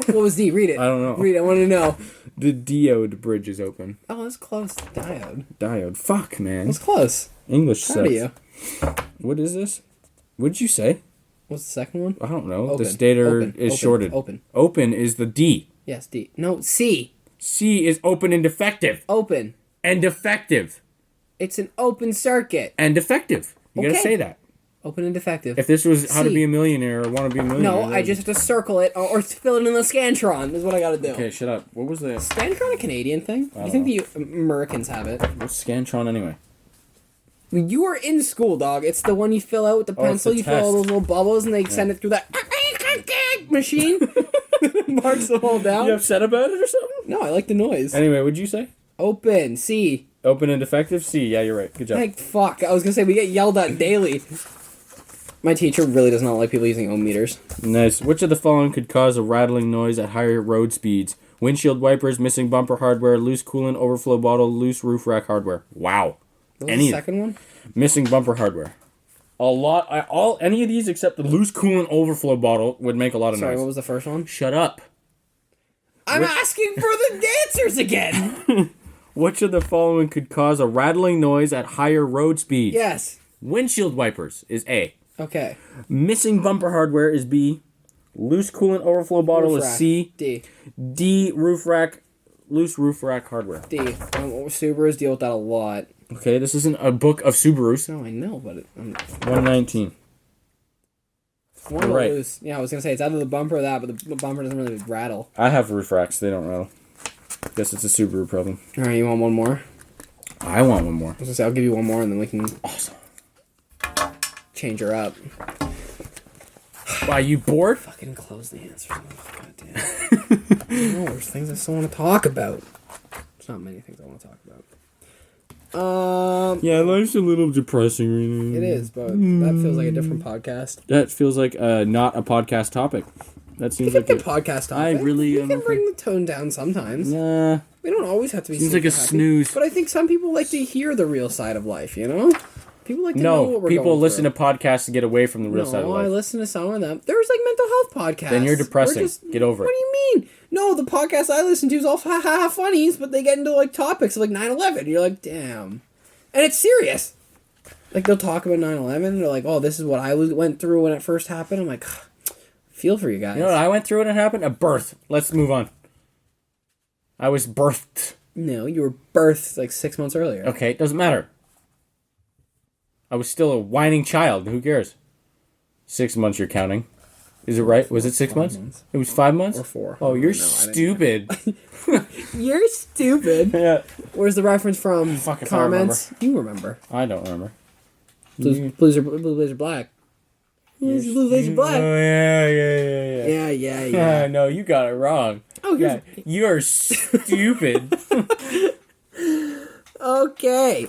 What was D? Read it. I don't know. Read it. I want to know. The diode bridge is open. Oh, that's close. Diode. Diode. Fuck, man. That's close. English Proud of sucks. you. What is this? What did you say? What's the second one? I don't know. Open. The stator Open. is Open. shorted. Open. Open is the D. Yes, D. No, C. C is open and defective. Open. And defective. It's an open circuit. And defective. You gotta Okay. say that. Open and defective. If this was How to C. Be a Millionaire or Want to Be a Millionaire. No, I just have to circle it or fill it in the Scantron is what I gotta do. Okay, shut up. What was the... Scantron a Canadian thing? You think the Americans have it? What's Scantron anyway? You were in school, dog. It's the one you fill out with the Oh, it's pencil. the You fill all test. those little bubbles and they send it through that machine. Marks them all down. You upset about it or something? No, I like the noise. Anyway, what'd you say? Open. C. Open and defective? C. Yeah, you're right. Good job. Like, fuck. I was gonna say, we get yelled at daily. My teacher really does not like people using ohm meters. Nice. Which of the following could cause a rattling noise at higher road speeds? Windshield wipers, missing bumper hardware, loose coolant overflow bottle, loose roof rack hardware. Wow. What was the second one? Missing bumper hardware. Any of these except the loose coolant overflow bottle would make a lot of Sorry, noise. what was the first one? Shut up. I'm asking for the answers again! Which of the following could cause a rattling noise at higher road speeds? Yes. Windshield wipers is A. Okay. Missing bumper hardware is B. Loose coolant overflow bottle Roof is rack. C. D. D. Loose roof rack hardware. D. Subarus deal with that a lot. Okay, this isn't a book of Subarus. No, I know, but... 119. One You're right. loose. Yeah, I was gonna say, it's either the bumper or that, but the bumper doesn't really rattle. I have roof racks. They don't rattle. Guess it's a Subaru problem. Alright, you want one more? I want one more. I was gonna say, I'll give you one more and then we can Awesome. change her up. Why, you bored? Fucking close the answers. God damn. No, there's things I still want to talk about. There's not many things I want to talk about. Yeah, life's a little depressing right now. It is, but that feels like a different podcast. That feels like not a podcast topic. That seems like a a... podcast topic. I really We am can okay. bring the tone down sometimes. Nah. We don't always have to be Seems like super a happy. snooze. But I think some people like to hear the real side of life, you know? People like to know what No, we're people going listen through. to podcasts to get away from the real side of No, I life. listen to some of them. There's like mental health podcasts. Then you're We're depressing. Get over What it. do you mean? No, the podcast I listen to is all ha funnies, but they get into like topics of like 9/11. You're like, damn. And it's serious. Like they'll talk about 9/11. They're like, oh, this is what I went through when it first happened. I'm like, feel for you guys. You know what I went through when it happened? A birth. Let's move on. I was birthed. No, you were birthed like 6 months earlier. Okay, doesn't matter. I was still a whining child. Who cares? 6 months you're counting. Is it right? Was it 6 months? months. It was 5 months? Or 4. Oh, you're No, I didn't- stupid. You're stupid. Yeah. Where's the reference from? Fuck if Comments? You remember. I don't remember. Blues are black. Blues are black. Oh, yeah. Yeah. No, you got it wrong. Oh, Yeah, here's... you're stupid. Okay.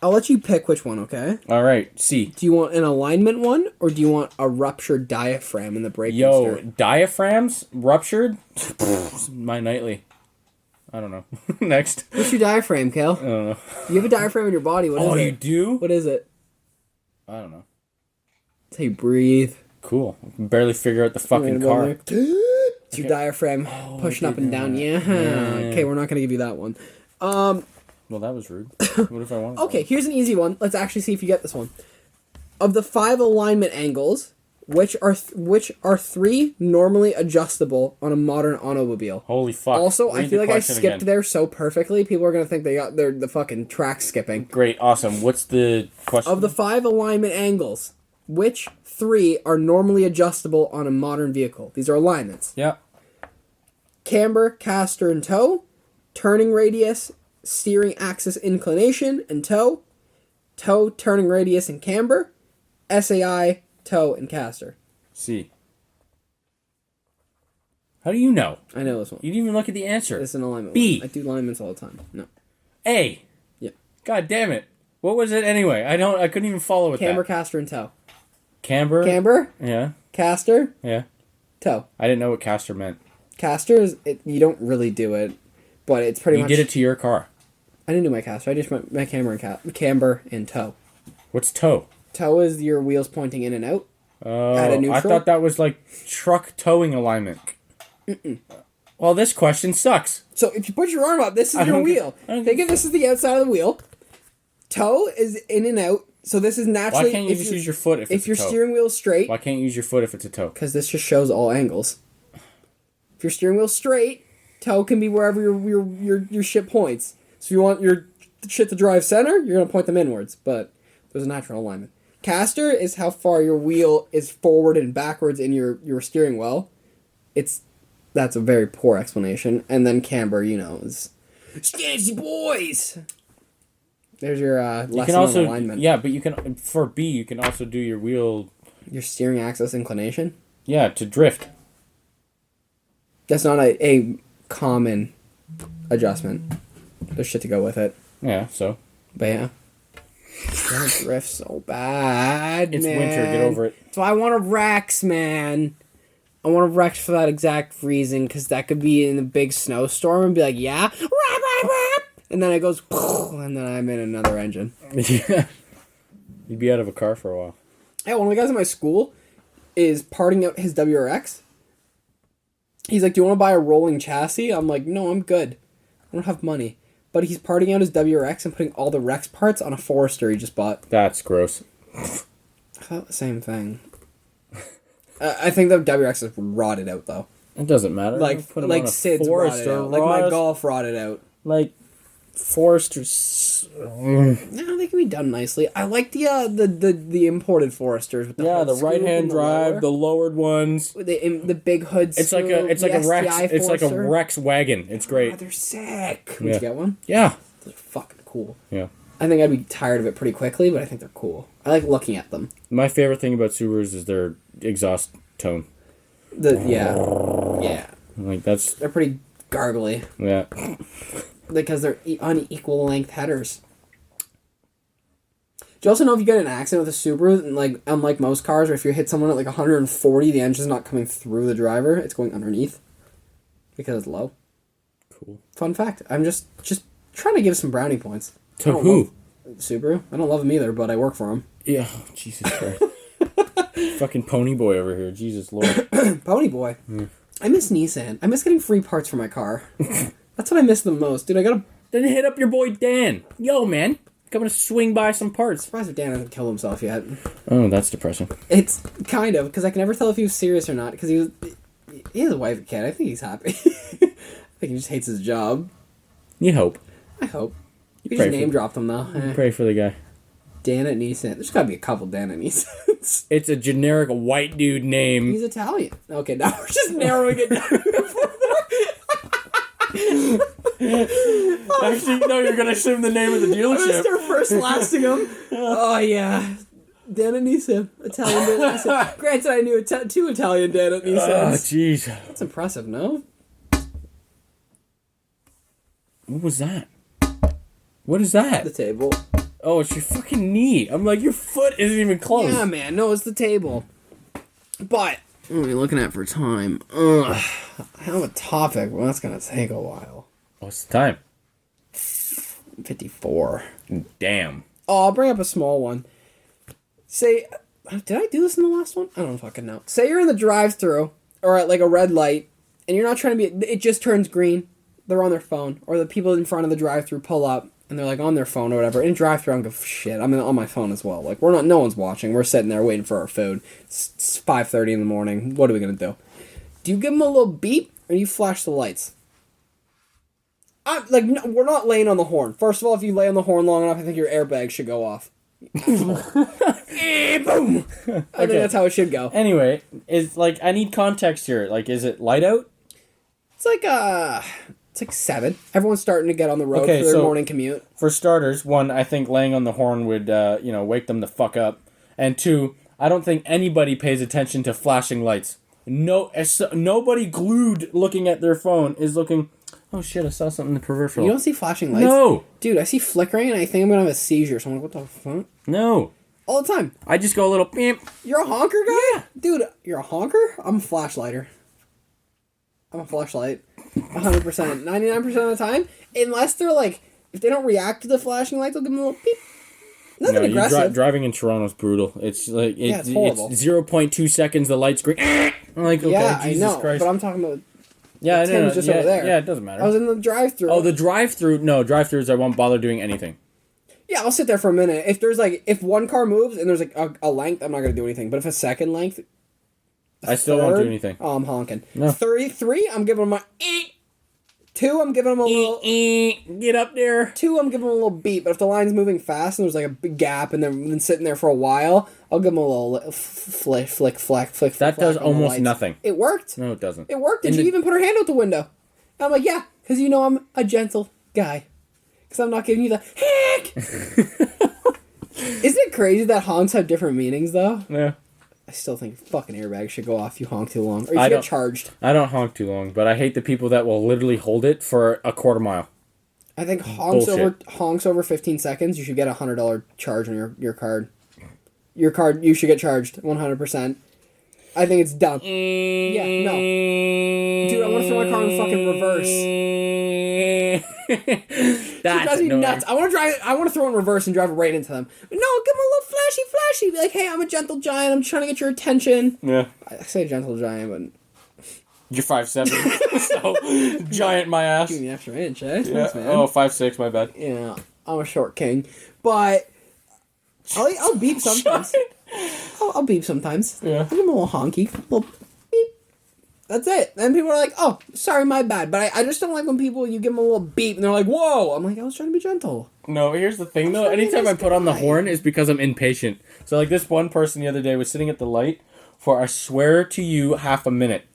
I'll let you pick which one, okay? All right, C. Do you want an alignment one, or do you want a ruptured diaphragm in the brake Yo, booster? diaphragms ruptured? My nightly. I don't know. Next. What's your diaphragm, Kel? I don't know. You have a diaphragm in your body. What is Oh, it? you do? What is it? I don't know. It's how you breathe. Cool. I can barely figure out the fucking car. It's your diaphragm pushing up and down. Yeah. Okay, we're not going to give you that one. Well, that was rude. What if I wanted Okay, here's an easy one. Let's actually see if you get this one. Of the 5 alignment angles, Which are three normally adjustable on a modern automobile? Holy fuck. Also, I Read feel the like I question skipped again. there so perfectly. People are gonna think they're the fucking track skipping. Great, awesome. What's the question? Of the 5 alignment angles, which 3 are normally adjustable on a modern vehicle? These are alignments: Yeah. camber, caster, and toe, turning radius, steering axis inclination, and toe, turning radius, and camber, SAI, toe, and caster. C. How do you know? I know this one. You didn't even look at the answer. It's an alignment. B. One. I do alignments all the time. No. A. Yeah. God damn it. What was it anyway? I couldn't even follow with Camber, that. caster, and toe. Camber? Camber, Yeah. caster, Yeah. toe. I didn't know what caster meant. Caster is you don't really do it, but it's pretty You much. did it to your car. I didn't do my caster. I just went my camber and toe. What's toe? Toe is your wheels pointing in and out. Oh, At a neutral? I thought that was like truck towing alignment. Well, this question sucks. So if you put your arm up, this is I your don't get- wheel. I don't Think get- of this as the outside of the wheel. Toe is in and out. So this is naturally. Why can't you just use your foot if it's If your a toe? steering wheel's straight, Why can't you use your foot if it's a toe? because this just shows all angles. If your steering wheel's straight, toe can be wherever your shit points. So if you want your shit to drive center, you're gonna point them inwards. But there's a natural alignment. Caster is how far your wheel is forward and backwards in your steering well. That's a very poor explanation. And then camber, is Stancy boys. There's your You lesson can also, on alignment. yeah, but you can, for B, you can also do your wheel, Your steering axis inclination. yeah, to drift. That's not a common adjustment. There's shit to go with it. Yeah, so. But yeah. I want to drift so bad, It's man. winter, get over it. So I want a Rex, man. I want a Rex for that exact reason, because that could be in a big snowstorm and be like, yeah, rap, rap, rap. And then it goes, and then I'm in another engine. Yeah. You'd be out of a car for a while. Yeah, one of the guys at my school is parting out his WRX. He's like, do you want to buy a rolling chassis? I'm like, no, I'm good. I don't have money. But he's parting out his WRX and putting all the Rex parts on a Forester he just bought. That's gross. I thought the same thing. I think the WRX is rotted out, though. It doesn't matter. Like Put 'em on a Sid's Forester, rotted out. Like my Ross. Golf rotted out. Like, Foresters. No, they can be done nicely. I like the imported Foresters with the Yeah, hood the scoop right hand and drive, lower. the lowered ones. With the big hood. It's like scoop, a the Rex. STI It's like a Forester. Rex wagon. It's Oh, great. they're sick. Did Yeah. you get one? Yeah. They're fucking cool. Yeah. I think I'd be tired of it pretty quickly, but I think they're cool. I like looking at them. My favorite thing about Subarus is their exhaust tone. Yeah, Like that's they're pretty gargly yeah. because they're unequal length headers. Do you also know if you get in an accident with a Subaru, and like unlike most cars, or if you hit someone at like 140, the engine's not coming through the driver; it's going underneath because it's low. Cool. Fun fact: I'm just trying to give some brownie points. To I don't who? love Subaru. I don't love them either, but I work for them. Yeah. Jesus Christ. Fucking pony boy over here. Jesus Lord. Pony boy. I miss Nissan. I miss getting free parts for my car. That's what I miss the most, dude. I gotta. Then hit up your boy Dan. Yo, man. Coming to swing by some parts. Surprised if Dan hasn't killed himself yet. Oh, that's depressing. It's kind of because I can never tell if he was serious or not. Because he has a wife and kid. I think he's happy. I think he just hates his job. You hope. I hope. You pray just for- name dropped him though. Pray for the guy. Dan at Nissan. There's gotta be a couple Dan at Nissans. It's a generic white dude name. He's Italian. Okay, now we're just narrowing it down. Actually, no, you're gonna assume the name of the I'm gonna dealership. start first lasting him. Oh yeah. Dan at Nissan. Italian Dan at Nissan. Granted, I knew two Italian Dan at Oh, Nissans. jeez. That's impressive, no? What was that? What is that? The table. Oh, it's your fucking knee. I'm like, your foot isn't even close. Yeah, man. No, it's the table. But what are we looking at for time? Ugh. I have a topic. Well, that's gonna take a while. What's the time? 54. Damn. Oh, I'll bring up a small one. Say, did I do this in the last one? I don't fucking know. Say you're in the drive-thru or at like a red light, and you're not trying to be. It just turns green. They're on their phone, or the people in front of the drive-thru pull up, and they're like on their phone or whatever. In drive-thru, I don't give a shit. I'm on my phone as well. Like no one's watching. We're sitting there waiting for our food. It's 5:30 in the morning. What are we gonna do? Do you give them a little beep or do you flash the lights? No, we're not laying on the horn. First of all, if you lay on the horn long enough, I think your airbag should go off. Boom! I think that's how it should go. Anyway, I need context here. Like, is it light out? It's like 7. Everyone's starting to get on the road for their morning commute. For starters, 1, I think laying on the horn would, wake them the fuck up. And 2, I don't think anybody pays attention to flashing lights. Nobody glued looking at their phone is looking, oh shit, I saw something in the peripheral. You don't see flashing lights? No! Dude, I see flickering and I think I'm gonna have a seizure. So I'm like, what the fuck? No. All the time. I just go a little beep. You're a honker guy? Yeah. Dude, you're a honker? I'm a flashlighter. I'm a flashlight. 100%. 99% of the time. Unless they're like, if they don't react to the flashing lights, I'll give them a little beep. Nothing aggressive. Driving in Toronto is brutal. It's like, it's horrible. It's 0.2 seconds, the light's green. I'm like, okay, yeah, Jesus I know, Christ. but I'm talking about... Yeah, I know. Just over there. Yeah, it doesn't matter. I was in the drive-thru. Oh, the drive-thru. No, drive-thrus, I won't bother doing anything. Yeah, I'll sit there for a minute. If one car moves and there's like a length, I'm not going to do anything. But if a second length... I still won't do anything. Oh, I'm honking. No. 3, I'm giving them a... 2, I'm giving them a little... Get up there. 2, I'm giving them a little beep. But if the line's moving fast and there's like a big gap and they've been sitting there for a while, I'll give them a little flick. That does almost nothing. It worked. No, it doesn't. It worked. Did you even put her hand out the window? And I'm like, yeah, because you know I'm a gentle guy. Because I'm not giving you the heck. Isn't it crazy that honks have different meanings, though? Yeah. I still think your fucking airbag should go off if you honk too long. Or you should get charged. I don't honk too long, but I hate the people that will literally hold it for a quarter mile. I think honks over 15 seconds, you should get a $100 charge on your card. Your card, you should get charged 100%. I think it's dumb. Yeah, no. Dude, I want to throw my car in fucking reverse. That drives me nuts. I want to throw it in reverse and drive it right into them. No, give them a little flashy. Be like, hey, I'm a gentle giant. I'm trying to get your attention. Yeah. I say gentle giant, but... You're 5'7", so giant my ass. Give me an extra inch, eh? Yeah. Thanks, man. Oh, 5'6", my bad. Yeah, I'm a short king. But I'll beep sometimes. I'll beep sometimes. Yeah. I'll give them a little honky. A little beep. That's it. And people are like, oh, sorry, my bad. But I just don't like when you give them a little beep and they're like, whoa. I'm like, I was trying to be gentle. No, here's the thing, though. Anytime I put on the horn is because I'm impatient. So, like, this one person the other day was sitting at the light for, I swear to you, half a minute.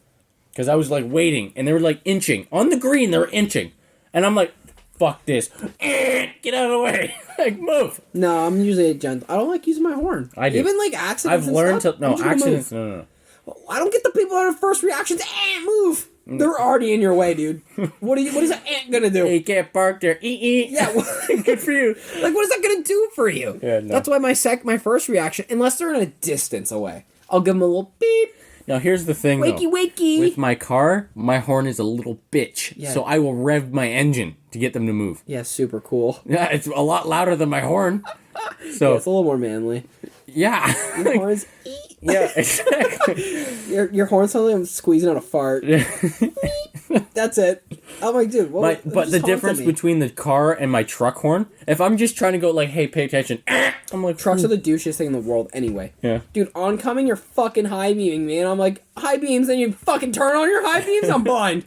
Because I was, like, waiting. And they were, like, inching. On the green, they were inching. And I'm like, fuck this. Get out of the way. Like, move. No, I'm usually gentle. I don't like using my horn. I do. Even, like, accidents I've learned stuff, to... No, accidents... No. I don't get the people that are first reactions. Move. They're already in your way, dude. What is an ant gonna do? You can't park there. Yeah, good for you. Like, what is that gonna do for you? Yeah, no. That's why my first reaction, unless they're in a distance away, I'll give them a little beep. Now, here's the thing, though. Wakey. With my car, my horn is a little bitch. Yeah. So I will rev my engine to get them to move. Yeah, super cool. Yeah, it's a lot louder than my horn. So Yeah, it's a little more manly. Yeah. Your horn's... Yeah, exactly. Your horn sounds like I'm squeezing out a fart. That's it. I'm like, dude, what? But the difference between the car and my truck horn, if I'm just trying to go like, hey, pay attention, I'm like, trucks are the douchiest thing in the world anyway. Yeah. Dude, oncoming, you're fucking high beaming me, and I'm like, high beams, then you fucking turn on your high beams? I'm blind.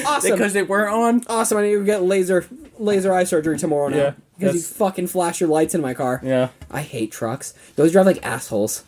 Awesome. Because they weren't on? Awesome, I need to get laser eye surgery tomorrow now. Yeah. Because you fucking flash your lights in my car. Yeah. I hate trucks. Those drive like assholes.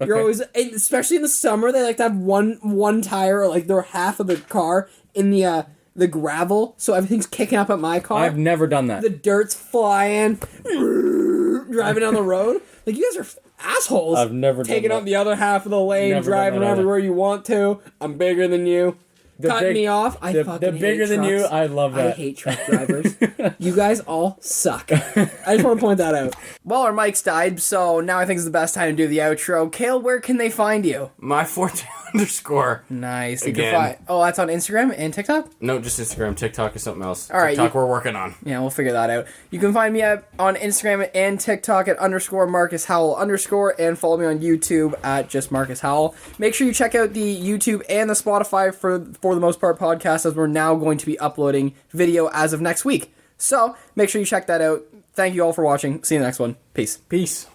Okay. You're always, especially in the summer, they like to have one tire or like they're half of the car in the gravel, so everything's kicking up at my car. I've never done that. The dirt's flying, driving down the road. Like, you guys are assholes. I've never taking done up the other half of the lane, driving everywhere you want to. I'm bigger than you. Cutting me off. I fucking hate bigger than you. trucks. I love that. I hate truck drivers. You guys all suck. I just want to point that out. Well, our mics died, so now I think it's the best time to do the outro. Kale, where can they find you? My forte underscore. Nice. Again. You can find, that's on Instagram and TikTok? No, just Instagram. TikTok is something else. All right, TikTok we're working on. Yeah, we'll figure that out. You can find me on Instagram and TikTok at _Marcus Howell _ and follow me on YouTube at just Marcus Howell. Make sure you check out the YouTube and the Spotify for the most part podcast, as we're now going to be uploading video as of next week. So make sure you check that out. Thank you all for watching. See you in the next one. Peace. Peace.